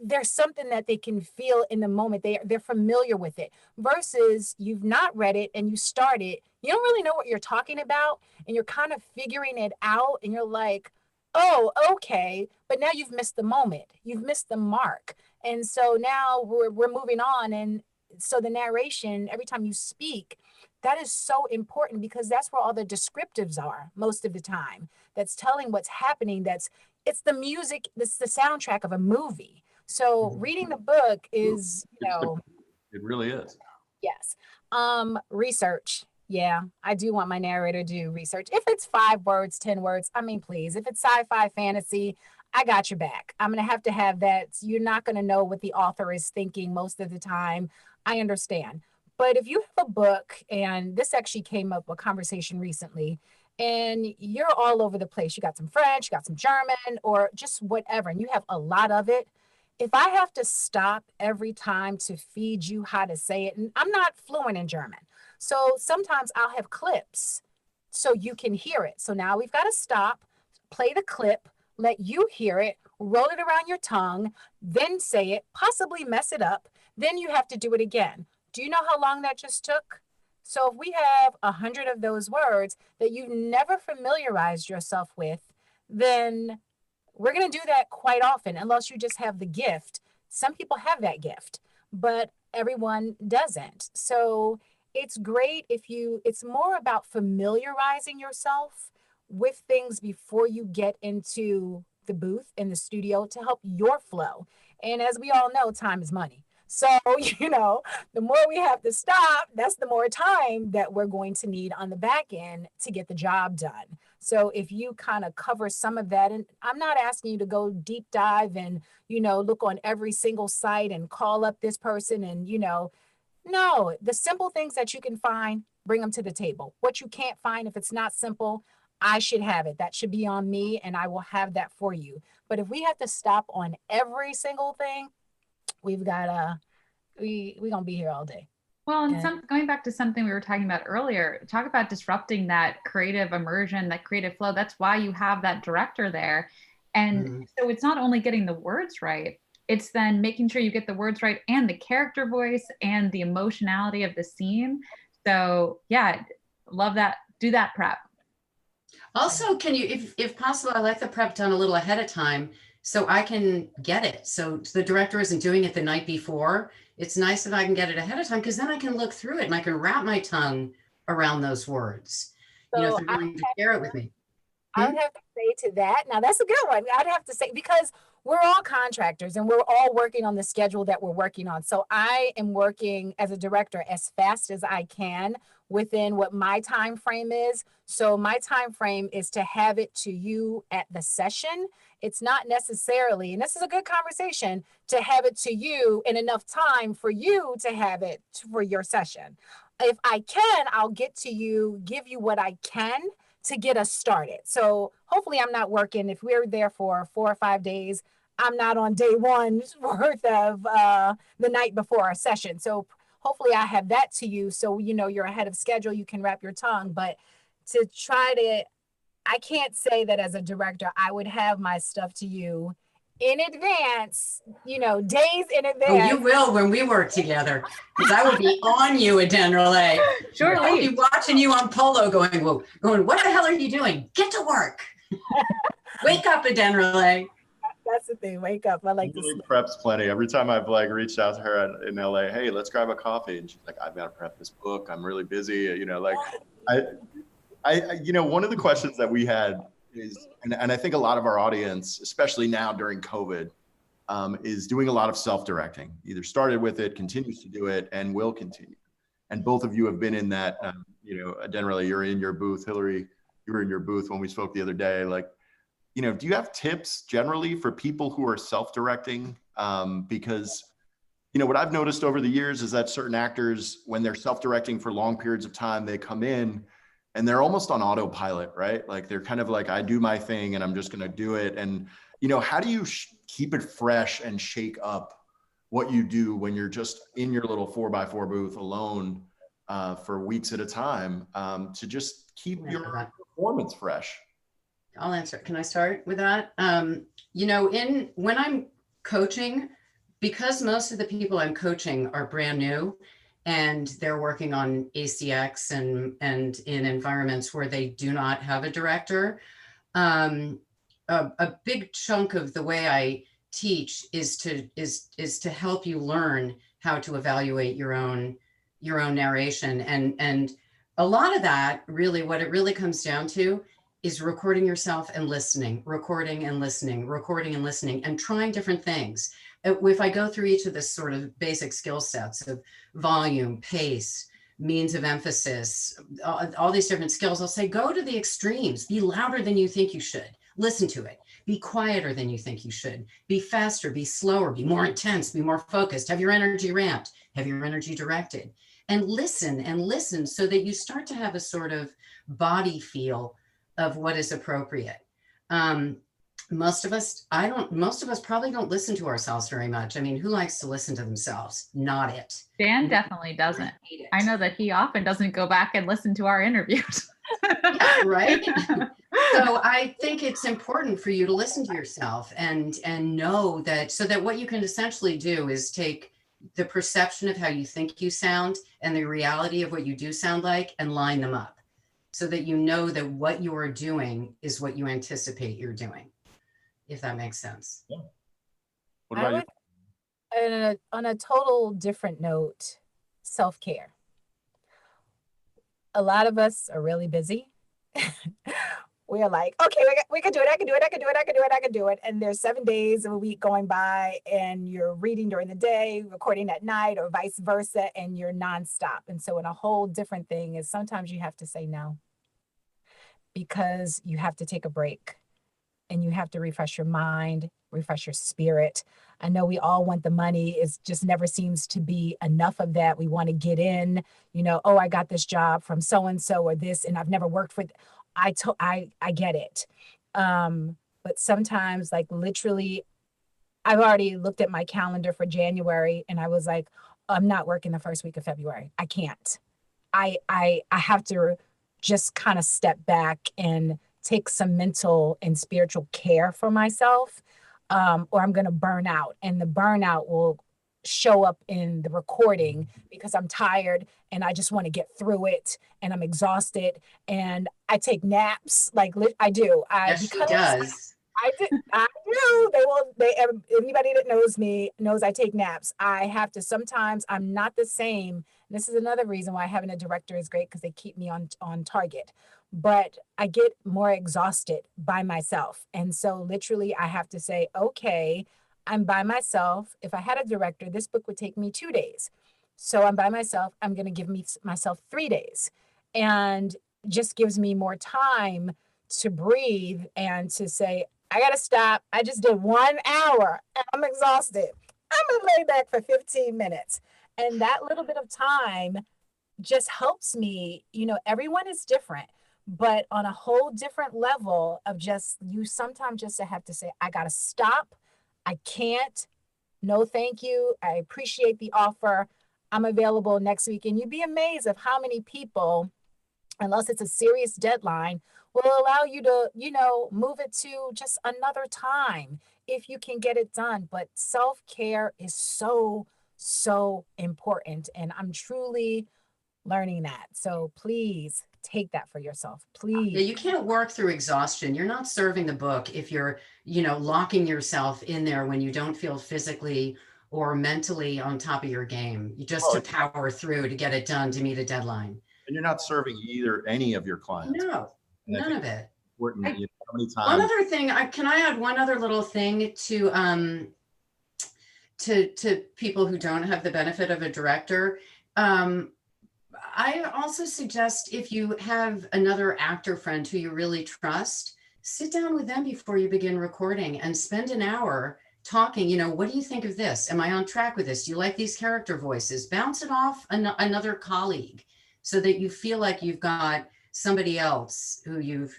there's something that they can feel in the moment. They're familiar with it versus you've not read it and you start it. You don't really know what you're talking about and you're kind of figuring it out and you're like, oh, okay. But now you've missed the moment. You've missed the mark. And so now we're moving on. And so the narration, every time you speak, that is so important because that's where all the descriptives are most of the time. That's telling what's happening. It's the music, it's the soundtrack of a movie. So reading the book is, it really is. Yes. Research. Yeah, I do want my narrator to do research. If it's 5 words, 10 words, I mean, please, if it's sci-fi fantasy, I got your back. I'm going to have that. You're not going to know what the author is thinking most of the time. I understand. But if you have a book, and this actually came up a conversation recently, and you're all over the place. You got some French, you got some German, or just whatever, and you have a lot of it. If I have to stop every time to feed you how to say it, and I'm not fluent in German, so sometimes I'll have clips so you can hear it. So now we've got to stop, play the clip, let you hear it, roll it around your tongue, then say it, possibly mess it up. Then you have to do it again. Do you know how long that just took? So if we have 100 of those words that you've never familiarized yourself with, then we're going to do that quite often, unless you just have the gift. Some people have that gift, but everyone doesn't. So it's great it's more about familiarizing yourself with things before you get into the booth in the studio to help your flow. And as we all know, time is money. So, the more we have to stop, that's the more time that we're going to need on the back end to get the job done. So if you kind of cover some of that, and I'm not asking you to go deep dive and, look on every single site and call up this person and, no, the simple things that you can find, bring them to the table. What you can't find, if it's not simple, I should have it. That should be on me and I will have that for you. But if we have to stop on every single thing, we've got we're gonna be here all day. Well, and going back to something we were talking about earlier, talk about disrupting that creative immersion, that creative flow. That's why you have that director there. And so it's not only getting the words right, it's then making sure you get the words right and the character voice and the emotionality of the scene. So yeah, love that. Do that prep. Also, can you, if possible, I like the prep done a little ahead of time so I can get it. So the director isn't doing it the night before. It's nice if I can get it ahead of time, because then I can look through it and I can wrap my tongue around those words. You know, if So they're willing to share it with me. I would have to say to that. Now that's a good one. I'd have to say, because we're all contractors and we're all working on the schedule that we're working on. So I am working as a director as fast as I can within what my time frame is. So my time frame is to have it to you at the session. It's not necessarily, and this is a good conversation, to have it to you in enough time for you to have it for your session. If I can, I'll get to you, give you what I can to get us started. So hopefully I'm not working, if we're there for 4 or 5 days, I'm not on day one worth of the night before our session. So hopefully I have that to you. So, you know, you're ahead of schedule, you can wrap your tongue, but to try to, I can't say that as a director, I would have my stuff to you in advance, you know, days in advance. Oh, you will when we work together, because I will be on you, Adenrele. Surely. I'll be watching you on Polo going, whoa, going, what the hell are you doing? Get to work. Wake up, Adenrele. That's the thing. Wake up. I like Julie this. preps plenty. Every time I've like reached out to her in LA, hey, let's grab a coffee, and she's like, I've got to prep this book. I'm really busy. You know, like you know, one of the questions that we had is, and I think a lot of our audience, especially now during COVID, is doing a lot of self-directing. Either started with it, continues to do it, and will continue. And both of you have been in that. You know, Adenrele, you're in your booth. Hillary, you were in your booth when we spoke the other day. Like, you know, do you have tips generally for people who are self-directing? Because, you know, what I've noticed over the years is that certain actors, when they're self-directing for long periods of time, they come in and they're almost on autopilot, right? Like they're kind of like, I do my thing and I'm just going to do it. And, you know, how do you keep it fresh and shake up what you do when you're just in your little 4x4 booth alone for weeks at a time to just keep your performance fresh? I'll answer. Can I start with that? You know, when I'm coaching, because most of the people I'm coaching are brand new and they're working on ACX and in environments where they do not have a director, a big chunk of the way I teach is to help you learn how to evaluate your own narration, and a lot of that, really what it really comes down to is recording yourself and listening, recording and listening, and trying different things. If I go through each of the sort of basic skill sets of volume, pace, means of emphasis, all these different skills, I'll say, go to the extremes. Be louder than you think you should. Listen to it. Be quieter than you think you should. Be faster, be slower, be more intense, be more focused. Have your energy ramped, have your energy directed. And listen so that you start to have a sort of body feel of what is appropriate. Most of us probably don't listen to ourselves very much. I mean, who likes to listen to themselves? Not it. Dan definitely doesn't. I know that he often doesn't go back and listen to our interviews. Yeah, right? So I think it's important for you to listen to yourself and know that, so that what you can essentially do is take the perception of how you think you sound and the reality of what you do sound like and line them up, so that you know that what you are doing is what you anticipate you're doing, if that makes sense. Yeah. What about you? On a total different note, self-care. A lot of us are really busy. We're like, okay, we can do it. I can do it. And there's 7 days of a week going by and you're reading during the day, recording at night, or vice versa, and you're nonstop. And so, in a whole different thing is sometimes you have to say no, because you have to take a break and you have to refresh your mind, refresh your spirit. I know we all want the money. It just never seems to be enough of that. We want to get in, you know, oh, I got this job from so-and-so or this, and I've never worked for, I get it. But sometimes, like, literally, I've already looked at my calendar for January and I was like, I'm not working the first week of February. I can't. I have to just kind of step back and take some mental and spiritual care for myself, or I'm going to burn out, and the burnout will show up in the recording because I'm tired and I just want to get through it and I'm exhausted and I take naps. Like I do. Yes, she does. I do. Anybody that knows me knows I take naps. I have to, sometimes I'm not the same. This is another reason why having a director is great, because they keep me on target. But I get more exhausted by myself. And so literally I have to say, okay, I'm by myself. If I had a director, this book would take me 2 days. So I'm by myself. I'm going to give myself 3 days, and just gives me more time to breathe and to say, I got to stop. I just did 1 hour and I'm exhausted. I'm going to lay back for 15 minutes. And that little bit of time just helps me. Everyone is different, but on a whole different level of just, you sometimes just have to say, I got to stop. I can't. No, thank you. I appreciate the offer. I'm available next week. And you'd be amazed of how many people, unless it's a serious deadline, will allow you to, move it to just another time if you can get it done. But self-care is so, so important. And I'm truly learning that. So please take that for yourself, please. Yeah, you can't work through exhaustion. You're not serving the book if you're, locking yourself in there when you don't feel physically or mentally on top of your game. You just to power through to get it done, to meet a deadline. And you're not serving any of your clients. No, none of it. Important, how many times. One other thing, can I add one other little thing to people who don't have the benefit of a director? I also suggest, if you have another actor friend who you really trust, sit down with them before you begin recording and spend an hour talking. What do you think of this? Am I on track with this? Do you like these character voices? Bounce it off another colleague, so that you feel like you've got somebody else who you've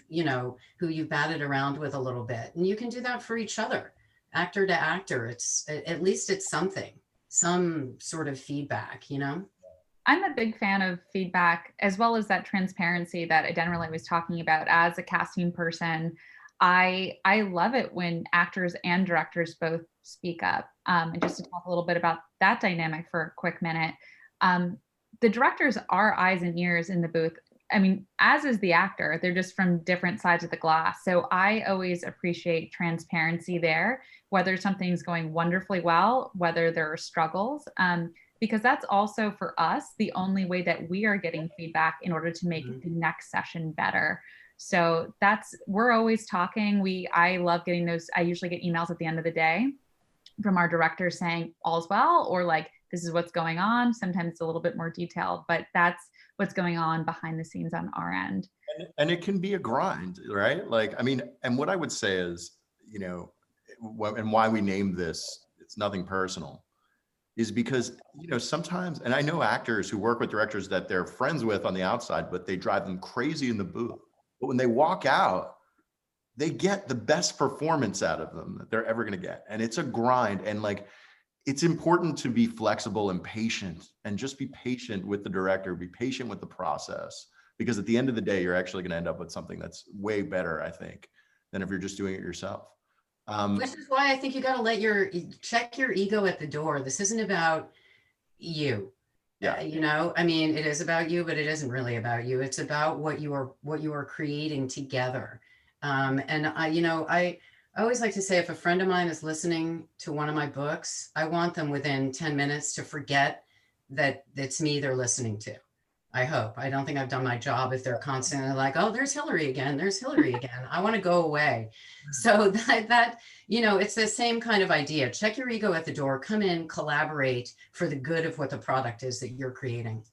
batted around with a little bit. And you can do that for each other, actor to actor. It's at least it's some sort of feedback, I'm a big fan of feedback, as well as that transparency that Adenrele was talking about. As a casting person, I love it when actors and directors both speak up. And just to talk a little bit about that dynamic for a quick minute, the directors are eyes and ears in the booth. I mean, as is the actor, they're just from different sides of the glass. So I always appreciate transparency there, whether something's going wonderfully well, whether there are struggles. Because that's also, for us, the only way that we are getting feedback in order to make the next session better. So we're always talking. I love getting those. I usually get emails at the end of the day from our directors saying all's well, or like, this is what's going on. Sometimes it's a little bit more detailed, but that's what's going on behind the scenes on our end. And it can be a grind, right? And what I would say is, and why we named this, it's nothing personal, is because, sometimes, and I know actors who work with directors that they're friends with on the outside, but they drive them crazy in the booth. But when they walk out, they get the best performance out of them that they're ever going to get. And it's a grind. And it's important to be flexible and patient, and just be patient with the director, be patient with the process, because at the end of the day, you're actually going to end up with something that's way better, I think, than if you're just doing it yourself. Which is why I think you got to check your ego at the door. This isn't about you. Yeah. It is about you, but it isn't really about you. It's about what you are creating together. And I always like to say, if a friend of mine is listening to one of my books, I want them within 10 minutes to forget that it's me they're listening to. I hope. I don't think I've done my job if they're constantly like, oh, there's Hillary again. There's Hillary again. I want to go away. So that it's the same kind of idea. Check your ego at the door, come in, collaborate for the good of what the product is that you're creating.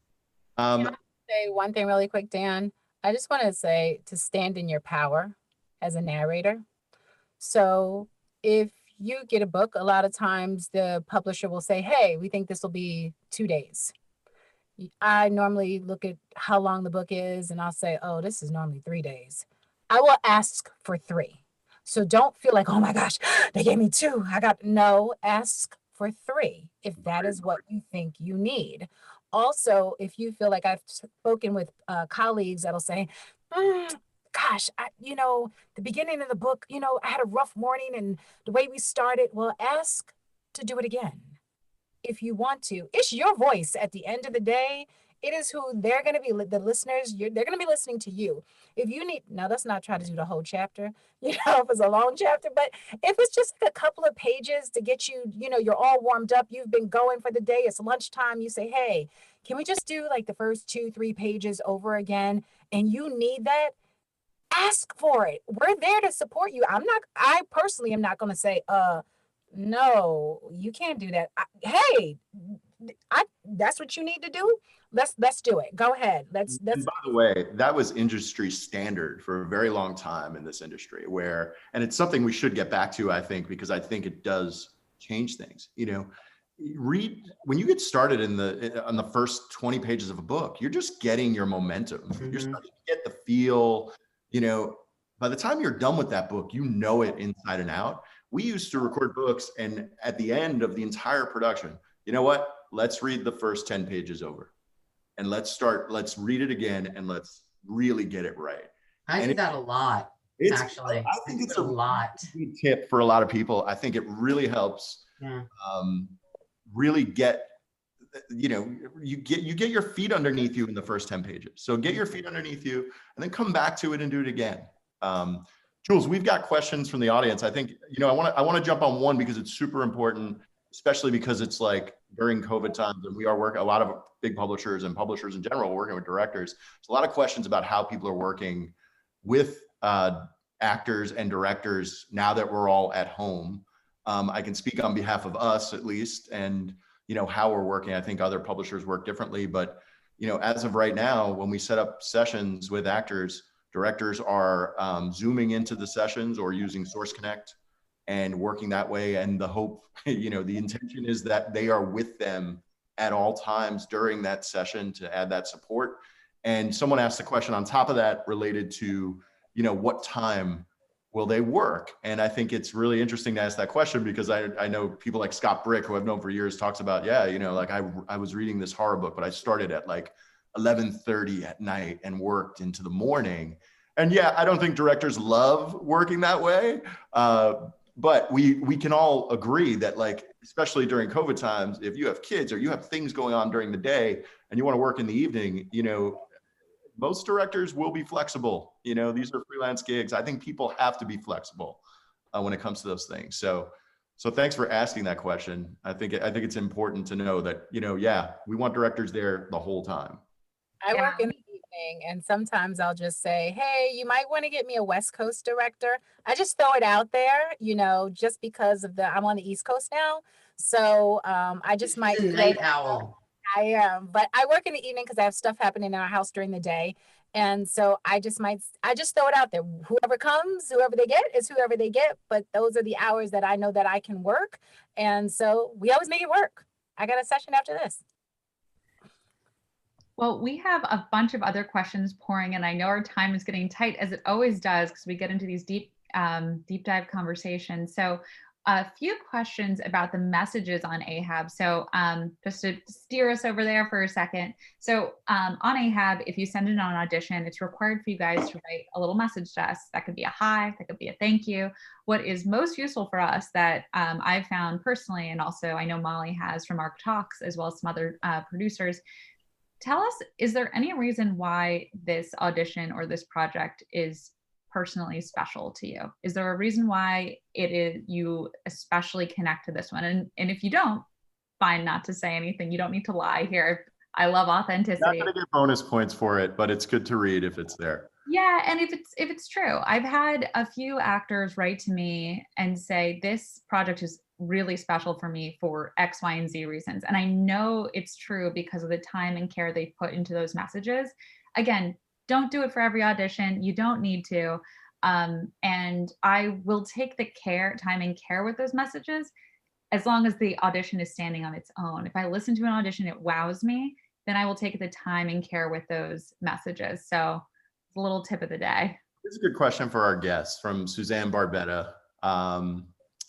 Say one thing really quick, Dan. I just want to say to stand in your power as a narrator. So if you get a book, a lot of times the publisher will say, hey, we think this will be 2 days. I normally look at how long the book is, and I'll say, oh, this is normally 3 days. I will ask for 3. So don't feel like, oh my gosh, they gave me 2. Ask for 3 if that is what you think you need. Also, if you feel like, I've spoken with colleagues that'll say, gosh, the beginning of the book, I had a rough morning and the way we started, well, ask to do it again. If you want to. It's your voice at the end of the day. It is who they're going to be, the listeners, they're going to be listening to you. If you need, now let's not try to do the whole chapter, if it's a long chapter, but if it's just a couple of pages to get you, you're all warmed up, you've been going for the day, it's lunchtime, you say, hey, can we just do like the first 2-3 pages over again? And you need that, ask for it. We're there to support you. I personally am not going to say, no, you can't do that. That's what you need to do. Let's do it. Go ahead. Let's. And by the way, that was industry standard for a very long time in this industry and it's something we should get back to, I think, because I think it does change things. When you get started on the first 20 pages of a book, you're just getting your momentum. Mm-hmm. You're starting to get the feel, by the time you're done with that book, it inside and out. We used to record books, and at the end of the entire production, you know what? Let's read the first 10 pages over and let's read it again and let's really get it right. I do that a lot, actually. I think it's a lot tip for a lot of people. I think it really helps really get, you get your feet underneath you in the first 10 pages. So get your feet underneath you and then come back to it and do it again. Jules, we've got questions from the audience. I think, I want to jump on one because it's super important, especially because it's like during COVID times, and we are working, a lot of big publishers and publishers in general working with directors. There's a lot of questions about how people are working with actors and directors now that we're all at home. I can speak on behalf of us at least, and how we're working. I think other publishers work differently, but as of right now, when we set up sessions with actors, directors are Zooming into the sessions or using Source Connect and working that way. And the hope, the intention is that they are with them at all times during that session to add that support. And someone asked a question on top of that related to, what time will they work? And I think it's really interesting to ask that question because I know people like Scott Brick, who I've known for years, talks about, I was reading this horror book, but I started at like 11:30 at night and worked into the morning. And I don't think directors love working that way. But we can all agree that, like, especially during COVID times, if you have kids or you have things going on during the day and you want to work in the evening, most directors will be flexible. These are freelance gigs. I think people have to be flexible when it comes to those things. So thanks for asking that question. I think it's important to know that, we want directors there the whole time. I work in the evening, and sometimes I'll just say, hey, you might want to get me a West Coast director. I just throw it out there, just because I'm on the East Coast now. So I just might. Night owl. I am, but I work in the evening because I have stuff happening in our house during the day. And so I just throw it out there. Whoever comes, whoever they get is whoever they get. But those are the hours that I know that I can work. And so we always make it work. I got a session after this. Well, we have a bunch of other questions pouring in. I know our time is getting tight, as it always does, because we get into these deep dive conversations. So a few questions about the messages on Ahab. So just to steer us over there for a second. So on Ahab, if you send in an audition, it's required for you guys to write a little message to us. That could be a hi, that could be a thank you. What is most useful for us that I've found personally, and also I know Molly has from our talks, as well as some other producers, tell us, is there any reason why this audition or this project is personally special to you? Is there a reason why you especially connect to this one? And if you don't, fine not to say anything. You don't need to lie here. I love authenticity. Not gonna get bonus points for it, but it's good to read if it's there. Yeah, and if it's true. I've had a few actors write to me and say, this project is really special for me for X, Y, and Z reasons. And I know it's true because of the time and care they put into those messages. Again, don't do it for every audition. You don't need to. And I will take the time and care with those messages as long as the audition is standing on its own. If I listen to an audition, it wows me, then I will take the time and care with those messages. So it's a little tip of the day. This is a good question for our guests from Suzanne Barbetta.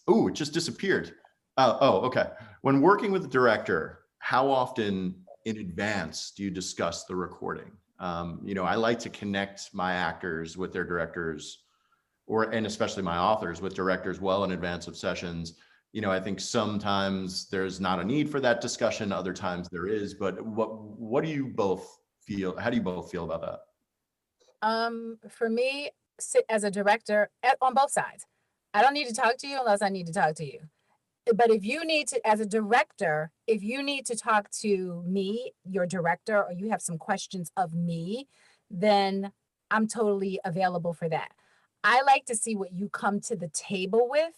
Oh, it just disappeared. Okay. When working with the director, how often in advance do you discuss the recording? I like to connect my actors with their directors, and especially my authors with directors well in advance of sessions, I think sometimes there's not a need for that discussion. Other times there is, but what do you both feel? How do you both feel about that? For me, sit as a director on both sides. I don't need to talk to you unless I need to talk to you. But if you need to, as a director, if you need to talk to me, your director, or you have some questions of me, then I'm totally available for that. I like to see what you come to the table with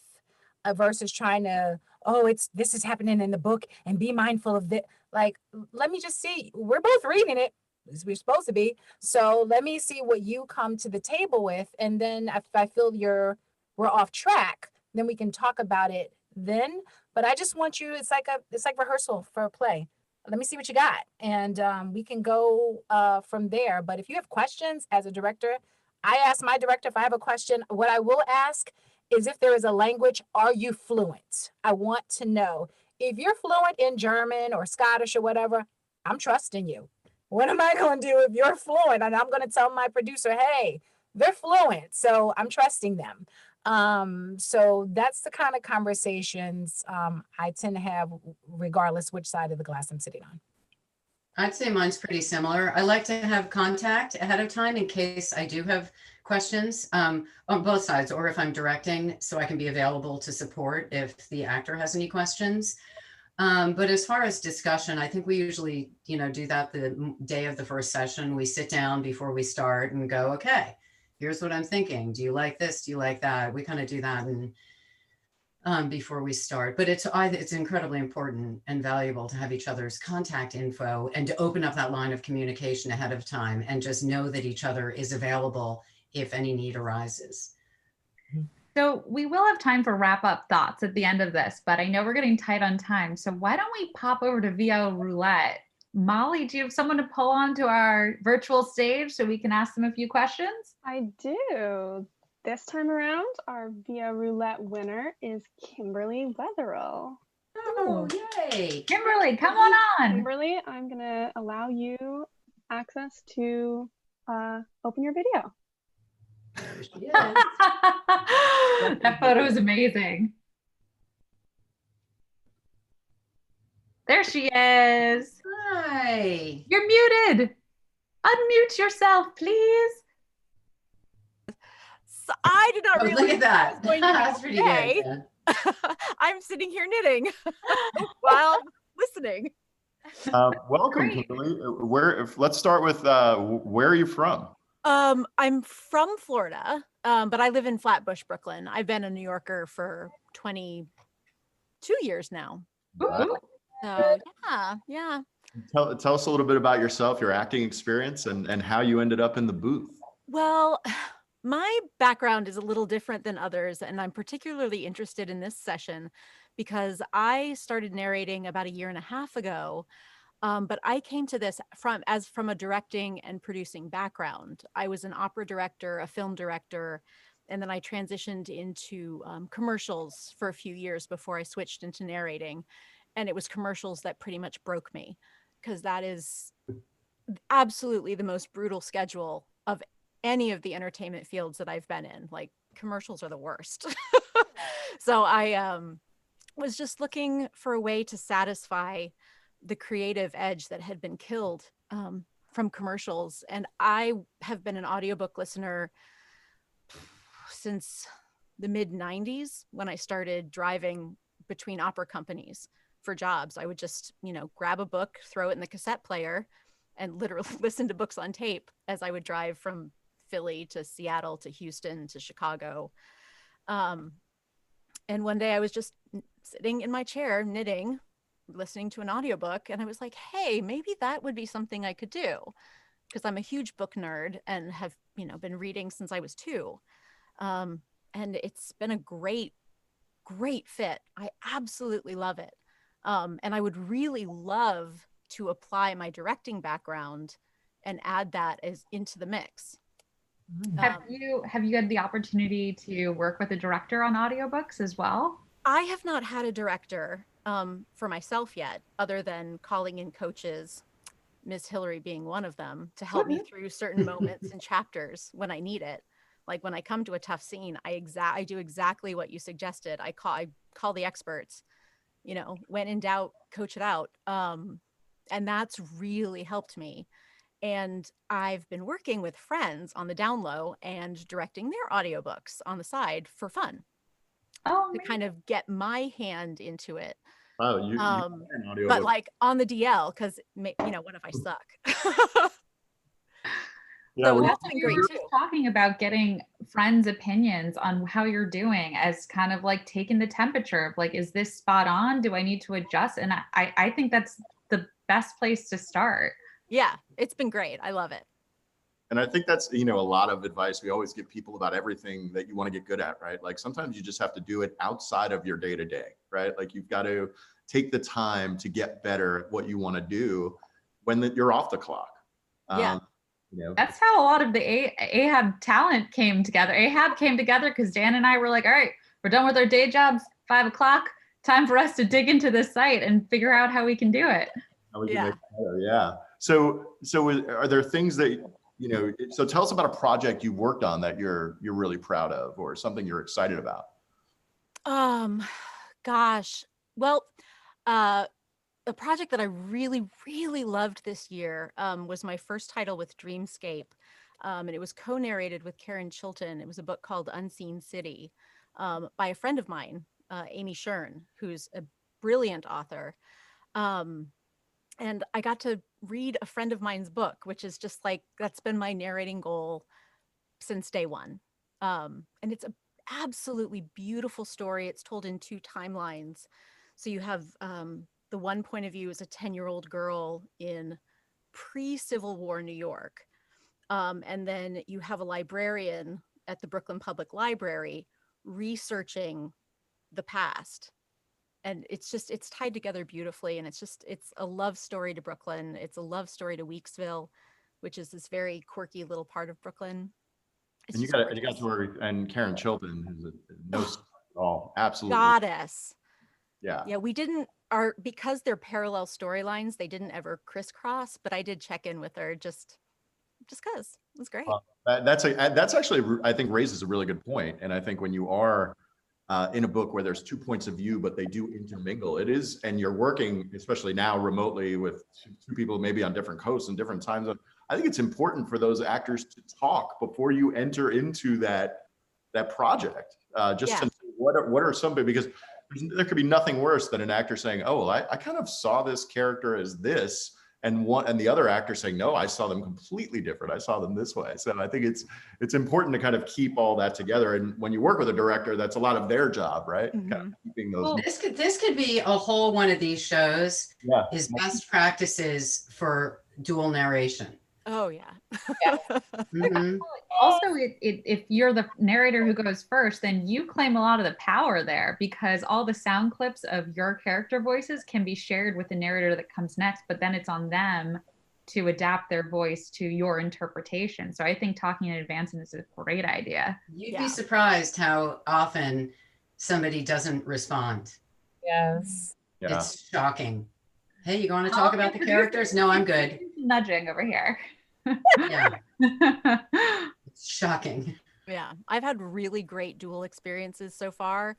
versus trying to, oh, this is happening in the book and be mindful of that. Like, let me just see. We're both reading it, as we're supposed to be. So let me see what you come to the table with. And then if I feel we're off track, then we can talk about it then. But I just want you, it's like rehearsal for a play. Let me see what you got. And we can go from there. But if you have questions as a director, I ask my director if I have a question. What I will ask is if there is a language, are you fluent? I want to know. If you're fluent in German or Scottish or whatever, I'm trusting you. What am I going to do if you're fluent? And I'm going to tell my producer, hey, they're fluent. So I'm trusting them. So that's the kind of conversations I tend to have regardless which side of the glass I'm sitting on. I'd say mine's pretty similar. I like to have contact ahead of time in case I do have questions on both sides, or if I'm directing, so I can be available to support if the actor has any questions. But as far as discussion, I think we usually, do that the day of the first session. We sit down before we start and go, okay, here's what I'm thinking. Do you like this? Do you like that? We kind of do that and before we start. But it's incredibly important and valuable to have each other's contact info and to open up that line of communication ahead of time and just know that each other is available if any need arises. So we will have time for wrap-up thoughts at the end of this, but I know we're getting tight on time. So why don't we pop over to VO Roulette? Molly, do you have someone to pull onto our virtual stage so we can ask them a few questions? I do. This time around, our VO Roulette winner is Kimberly Wetherill. Oh, yay. Kimberly, come on. Kimberly, I'm going to allow you access to open your video. There she is. That photo is amazing. There she is. Hi. You're muted. Unmute yourself, please. So I did not realize Look at that. I was going to That's pretty good. Yeah. I'm sitting here knitting while listening. Welcome, Great. Kimberly. Let's start with where are you from? I'm from Florida, but I live in Flatbush, Brooklyn. I've been a New Yorker for 22 years now. Wow. So yeah. Tell us a little bit about yourself, your acting experience, and how you ended up in the booth. Well, my background is a little different than others, and I'm particularly interested in this session because I started narrating about 1.5 years ago. But I came to this from a directing and producing background. I was an opera director, a film director, and then I transitioned into commercials for a few years before I switched into narrating. And it was commercials that pretty much broke me because that is absolutely the most brutal schedule of any of the entertainment fields that I've been in. Like, commercials are the worst. So I was just looking for a way to satisfy the creative edge that had been killed from commercials. And I have been an audiobook listener since the mid-90s when I started driving between opera companies for jobs. I would just, grab a book, throw it in the cassette player, and literally listen to books on tape as I would drive from Philly to Seattle to Houston to Chicago. And one day I was just sitting in my chair knitting, listening to an audiobook, and I was like, hey, maybe that would be something I could do, because I'm a huge book nerd and have been reading since I was 2. And it's been a great fit. I absolutely love it. And I would really love to apply my directing background and add that into the mix. Have you had the opportunity to work with a director on audiobooks as well? I have not had a director for myself yet, other than calling in coaches, Miss Hillary being one of them, to help me through certain moments and chapters when I need it. Like when I come to a tough scene, I do exactly what you suggested. I call the experts, you know, when in doubt, coach it out. And that's really helped me. And I've been working with friends on the down low and directing their audiobooks on the side for fun Oh, to kind of get my hand into it. Oh, you But audiobook. like on the DL, because, you know, what if I suck? Yeah, So well, that's been great were too. talking about getting friends' opinions on how you're doing as kind of like taking the temperature of like, is this spot on? Do I need to adjust? And I think that's the best place to start. Yeah, it's been great. I love it. and I think that's, you know, a lot of advice we always give people about everything that you want to get good at, right? Like sometimes you just have to do it outside of your day to day, right? Like you've got to take the time to get better at what you want to do when you're off the clock. Yeah. You know, That's how a lot of the Ahab talent came together. Ahab came together because Dan and I were like, all right, we're done with our day jobs, 5 o'clock, time for us to dig into this site and figure out how we can do it. how we can make it better. Yeah. So are there things that, you know, so tell us about a project you worked on that you're really proud of or something you're excited about. Gosh, well, a project that I really, really loved this year was my first title with Dreamscape. And it was co-narrated with Karen Chilton. It was a book called Unseen City by a friend of mine, Amy Shern, who's a brilliant author. And I got to read a friend of mine's book, which is just like, that's been my narrating goal since day one. And it's an absolutely beautiful story. It's told in 2 timelines. So you have the one point of view is a 10-year-old girl in pre-Civil War New York. And then you have a librarian at the Brooklyn Public Library researching the past. And it's tied together beautifully. And it's a love story to Brooklyn. It's a love story to Weeksville, which is this very quirky little part of Brooklyn. It's And you got to work, and Karen Chilton, who's no at all, absolutely goddess. Yeah. We didn't, because they're parallel storylines, they didn't ever crisscross, but I did check in with her just because it was great. That's actually, I think, raises a really good point. And I think when you are in a book where there's 2 points of view, but they do intermingle, it is, and you're working, especially now remotely with 2 people maybe on different coasts and different time zones, I think it's important for those actors to talk before you enter into that project. To what are some, because there could be nothing worse than an actor saying, oh, well, I kind of saw this character as this, and the other actor saying, no, I saw them completely different. I saw them this way. So I think it's important to kind of keep all that together. And when you work with a director, that's a lot of their job, right? Mm-hmm. Kind of keeping those. Well, this could be a whole one of these shows. Yeah. Is best practices for dual narration. Oh yeah. Mm-hmm. Also, if you're the narrator who goes first, then you claim a lot of the power there because all the sound clips of your character voices can be shared with the narrator that comes next, but then it's on them to adapt their voice to your interpretation. So I think talking in advance is a great idea. You'd be surprised how often somebody doesn't respond. Yes. Yeah. It's shocking. Hey, you want to talk about the characters? No, I'm good. Nudging over here. Yeah. It's shocking. Yeah. I've had really great dual experiences so far,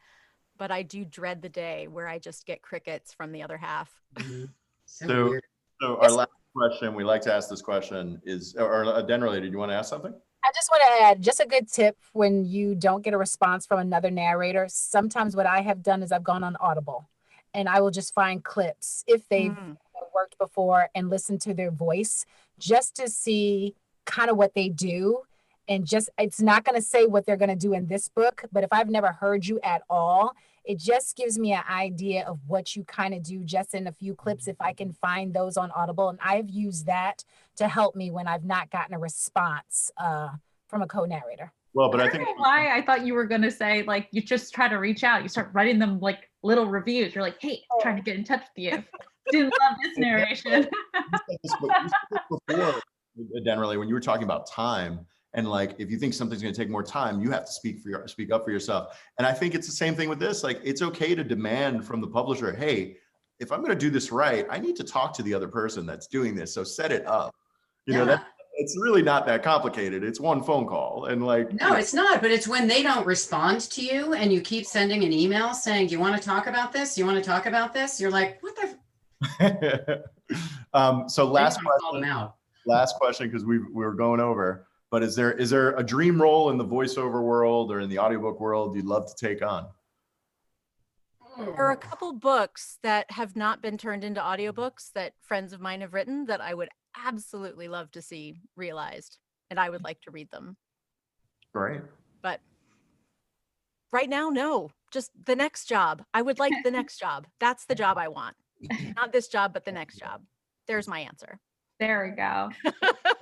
but I do dread the day where I just get crickets from the other half. Mm-hmm. So Weird. our last question, we like to ask this question is, or Adenrele, did you want to ask something? I just want to add just a good tip when you don't get a response from another narrator. Sometimes what I have done is I've gone on Audible and I will just find clips if they've worked before and listen to their voice just to see kind of what they do. And just, it's not going to say what they're going to do in this book, but if I've never heard you at all, it just gives me an idea of what you kind of do just in a few clips if I can find those on Audible. And I've used that to help me when I've not gotten a response from a co-narrator. Well, but I don't know why I thought you were going to say, like, you just try to reach out. You start writing them like little reviews. You're like, hey, trying to get in touch with you. Didn't love this narration. Before, Adenrele, when you were talking about time, and like, if you think something's going to take more time, you have to speak up for yourself. And I think it's the same thing with this. Like, it's okay to demand from the publisher, hey, if I'm going to do this right, I need to talk to the other person that's doing this. So set it up. You know, It's really not that complicated. It's one phone call and like. No, it's not, but it's when they don't respond to you and you keep sending an email saying, do you want to talk about this? You want to talk about this? You're like, what the? So last Call them out. question, because we were going over, but is there a dream role in the voiceover world or in the audiobook world you'd love to take on? There are a couple books that have not been turned into audiobooks that friends of mine have written that I would absolutely love to see realized, and I would like to read them. Great. But right now, no, just the next job. I would like the next job. That's the job I want. Not this job, but the next job. There's my answer. There we go.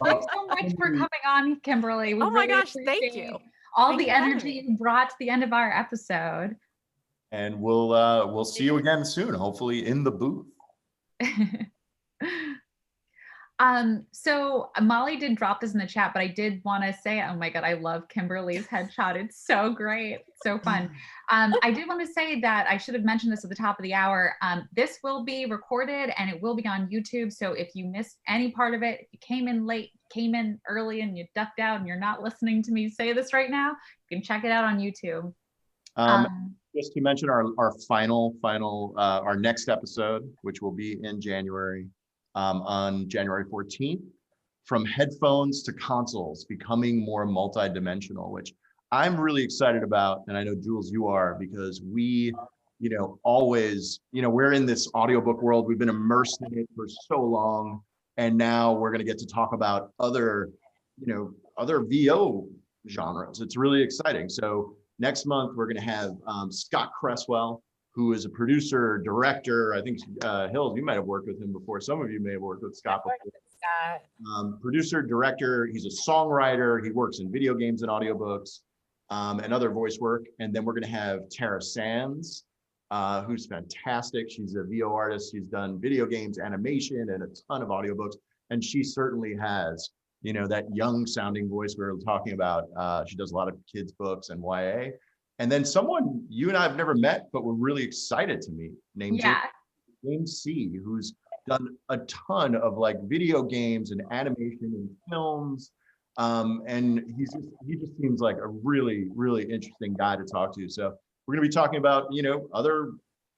Thanks so much for coming on, Kimberly. We Oh my really gosh, thank appreciate you. all Thank the you for having energy me. you brought to the end of our episode. And we'll see you again soon, hopefully in the booth. So Molly did drop this in the chat, but I did want to say, oh my God, I love Kimberly's headshot. It's so great. So fun. I did want to say that I should have mentioned this at the top of the hour. This will be recorded and it will be on YouTube. So if you missed any part of it, if you came in late, came in early and you ducked out and you're not listening to me say this right now, you can check it out on YouTube. Just to mention our our next episode, which will be in January, on January 14th, from headphones to consoles, becoming more multidimensional, which I'm really excited about. And I know, Jules, you are, because we, always, we're in this audiobook world. We've been immersed in it for so long. And now we're going to get to talk about other VO genres. It's really exciting. So next month, we're going to have Scott Cresswell, who is a producer, director. I think, Hills, you might have worked with him before. Some of you may have worked with Scott before. Producer, director, he's a songwriter. He works in video games and audiobooks and other voice work. And then we're going to have Tara Sands, who's fantastic. She's a VO artist. She's done video games, animation, and a ton of audiobooks. And she certainly has, that young sounding voice we were talking about. She does a lot of kids' books and YA. And then someone you and I have never met, but we're really excited to meet, named James C., who's done a ton of like video games and animation and films. And he just seems like a really, really interesting guy to talk to. So we're going to be talking about,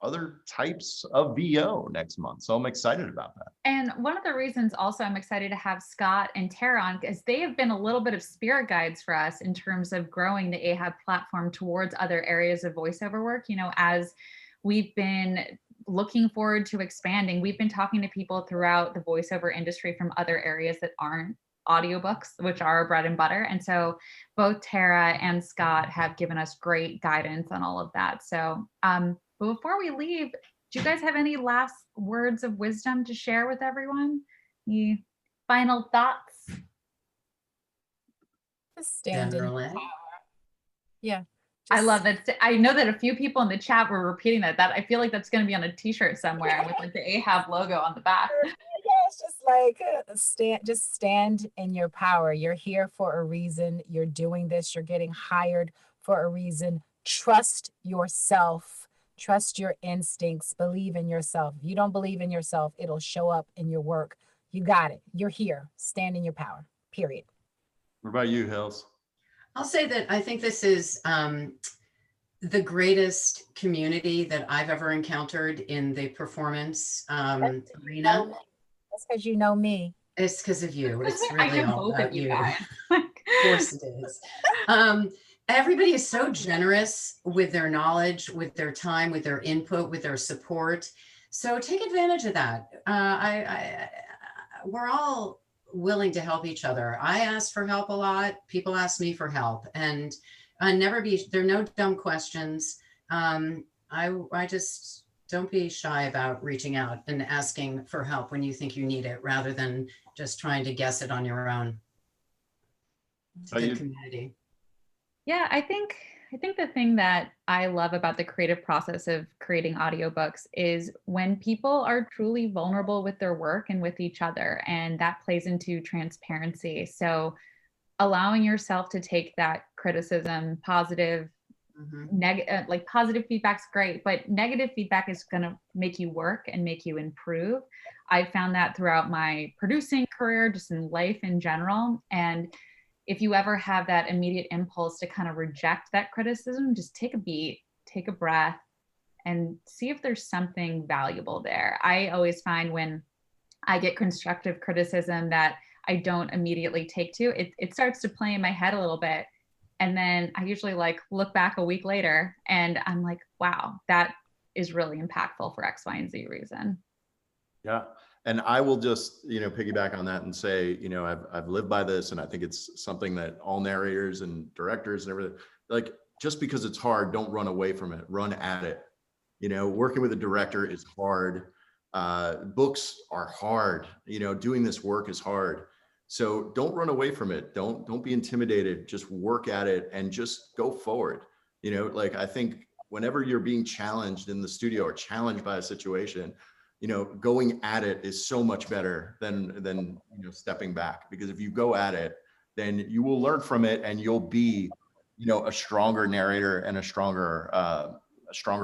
other types of VO next month. So I'm excited about that. And one of the reasons also I'm excited to have Scott and Tara on, because they have been a little bit of spirit guides for us in terms of growing the Ahab platform towards other areas of voiceover work. As we've been looking forward to expanding, we've been talking to people throughout the voiceover industry from other areas that aren't audiobooks, which are our bread and butter. And so both Tara and Scott have given us great guidance on all of that. So, but before we leave, do you guys have any last words of wisdom to share with everyone? Any final thoughts? Just stand in power. Yeah. I love that. I know that a few people in the chat were repeating that. I feel like that's going to be on a t-shirt somewhere with like the Ahab logo on the back. Yeah, it's just like stand in your power. You're here for a reason. You're doing this. You're getting hired for a reason. Trust yourself. Trust your instincts. Believe in yourself. If you don't believe in yourself, it'll show up in your work. You got it. You're here. Stand in your power. Period. What about you, Hills? I'll say that I think this is the greatest community that I've ever encountered in the performance arena. That's because you know me. It's because of you. It's really all about you. Of course it is. Everybody is so generous with their knowledge, with their time, with their input, with their support. So take advantage of that. We're all willing to help each other. I ask for help a lot. People ask me for help, and there are no dumb questions. I just don't be shy about reaching out and asking for help when you think you need it, rather than just trying to guess it on your own. It's a good community. Yeah, I think the thing that I love about the creative process of creating audiobooks is when people are truly vulnerable with their work and with each other, and that plays into transparency. So allowing yourself to take that criticism, positive, Like positive feedback's great, but negative feedback is going to make you work and make you improve. I found that throughout my producing career, just in life in general. And if you ever have that immediate impulse to kind of reject that criticism, just take a beat, take a breath, and see if there's something valuable there. I always find when I get constructive criticism that I don't immediately take to, it starts to play in my head a little bit. And then I usually like look back a week later and I'm like, wow, that is really impactful for X, Y, and Z reason. Yeah. And I will just, piggyback on that and say, I've lived by this, and I think it's something that all narrators and directors and everything, like, just because it's hard, don't run away from it, run at it. Working with a director is hard. Books are hard, doing this work is hard. So don't run away from it. Don't be intimidated. Just work at it and just go forward. Like, I think whenever you're being challenged in the studio or challenged by a situation, going at it is so much better than stepping back. Because if you go at it, then you will learn from it, and you'll be, a stronger narrator and a stronger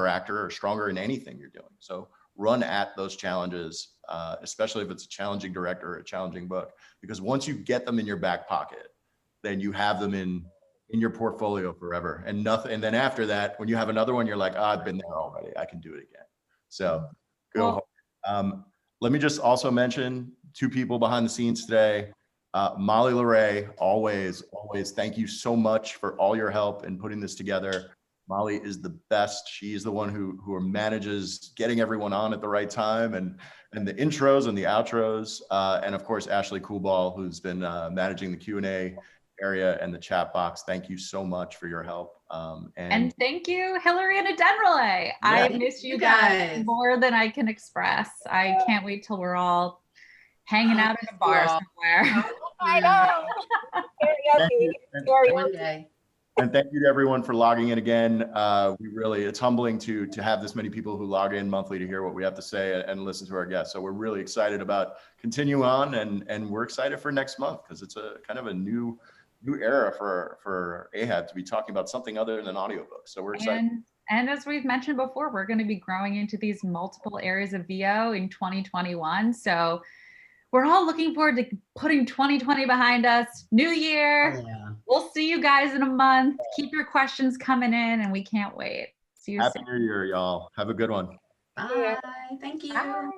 actor, or stronger in anything you're doing. So run at those challenges, especially if it's a challenging director or a challenging book, because once you get them in your back pocket, then you have them in your portfolio forever. And then after that, when you have another one, you're like, I've been there already, I can do it again. So go. Let me just also mention 2 people behind the scenes today. Molly LeRae, always thank you so much for all your help in putting this together. Molly is the best. She's the one who manages getting everyone on at the right time, and the intros and the outros. And of course, Ashley Coolball, who's been managing the Q&A area and the chat box. Thank you so much for your help. And thank you, Hillary and Adenrele. Yeah, I miss you guys more than I can express. I can't wait till we're all hanging out in a bar somewhere. I know. Karaoke. And thank you to everyone for logging in again. It's humbling to have this many people who log in monthly to hear what we have to say and listen to our guests. So we're really excited about continuing on, and we're excited for next month, because it's a kind of a new era for Ahab to be talking about something other than audiobooks. So we're excited. And as we've mentioned before, we're going to be growing into these multiple areas of VO in 2021. So we're all looking forward to putting 2020 behind us. New year. Oh, yeah. We'll see you guys in a month. Keep your questions coming in, and we can't wait. See you soon. Happy New Year, y'all. Have a good one. Bye. Thank you. Bye.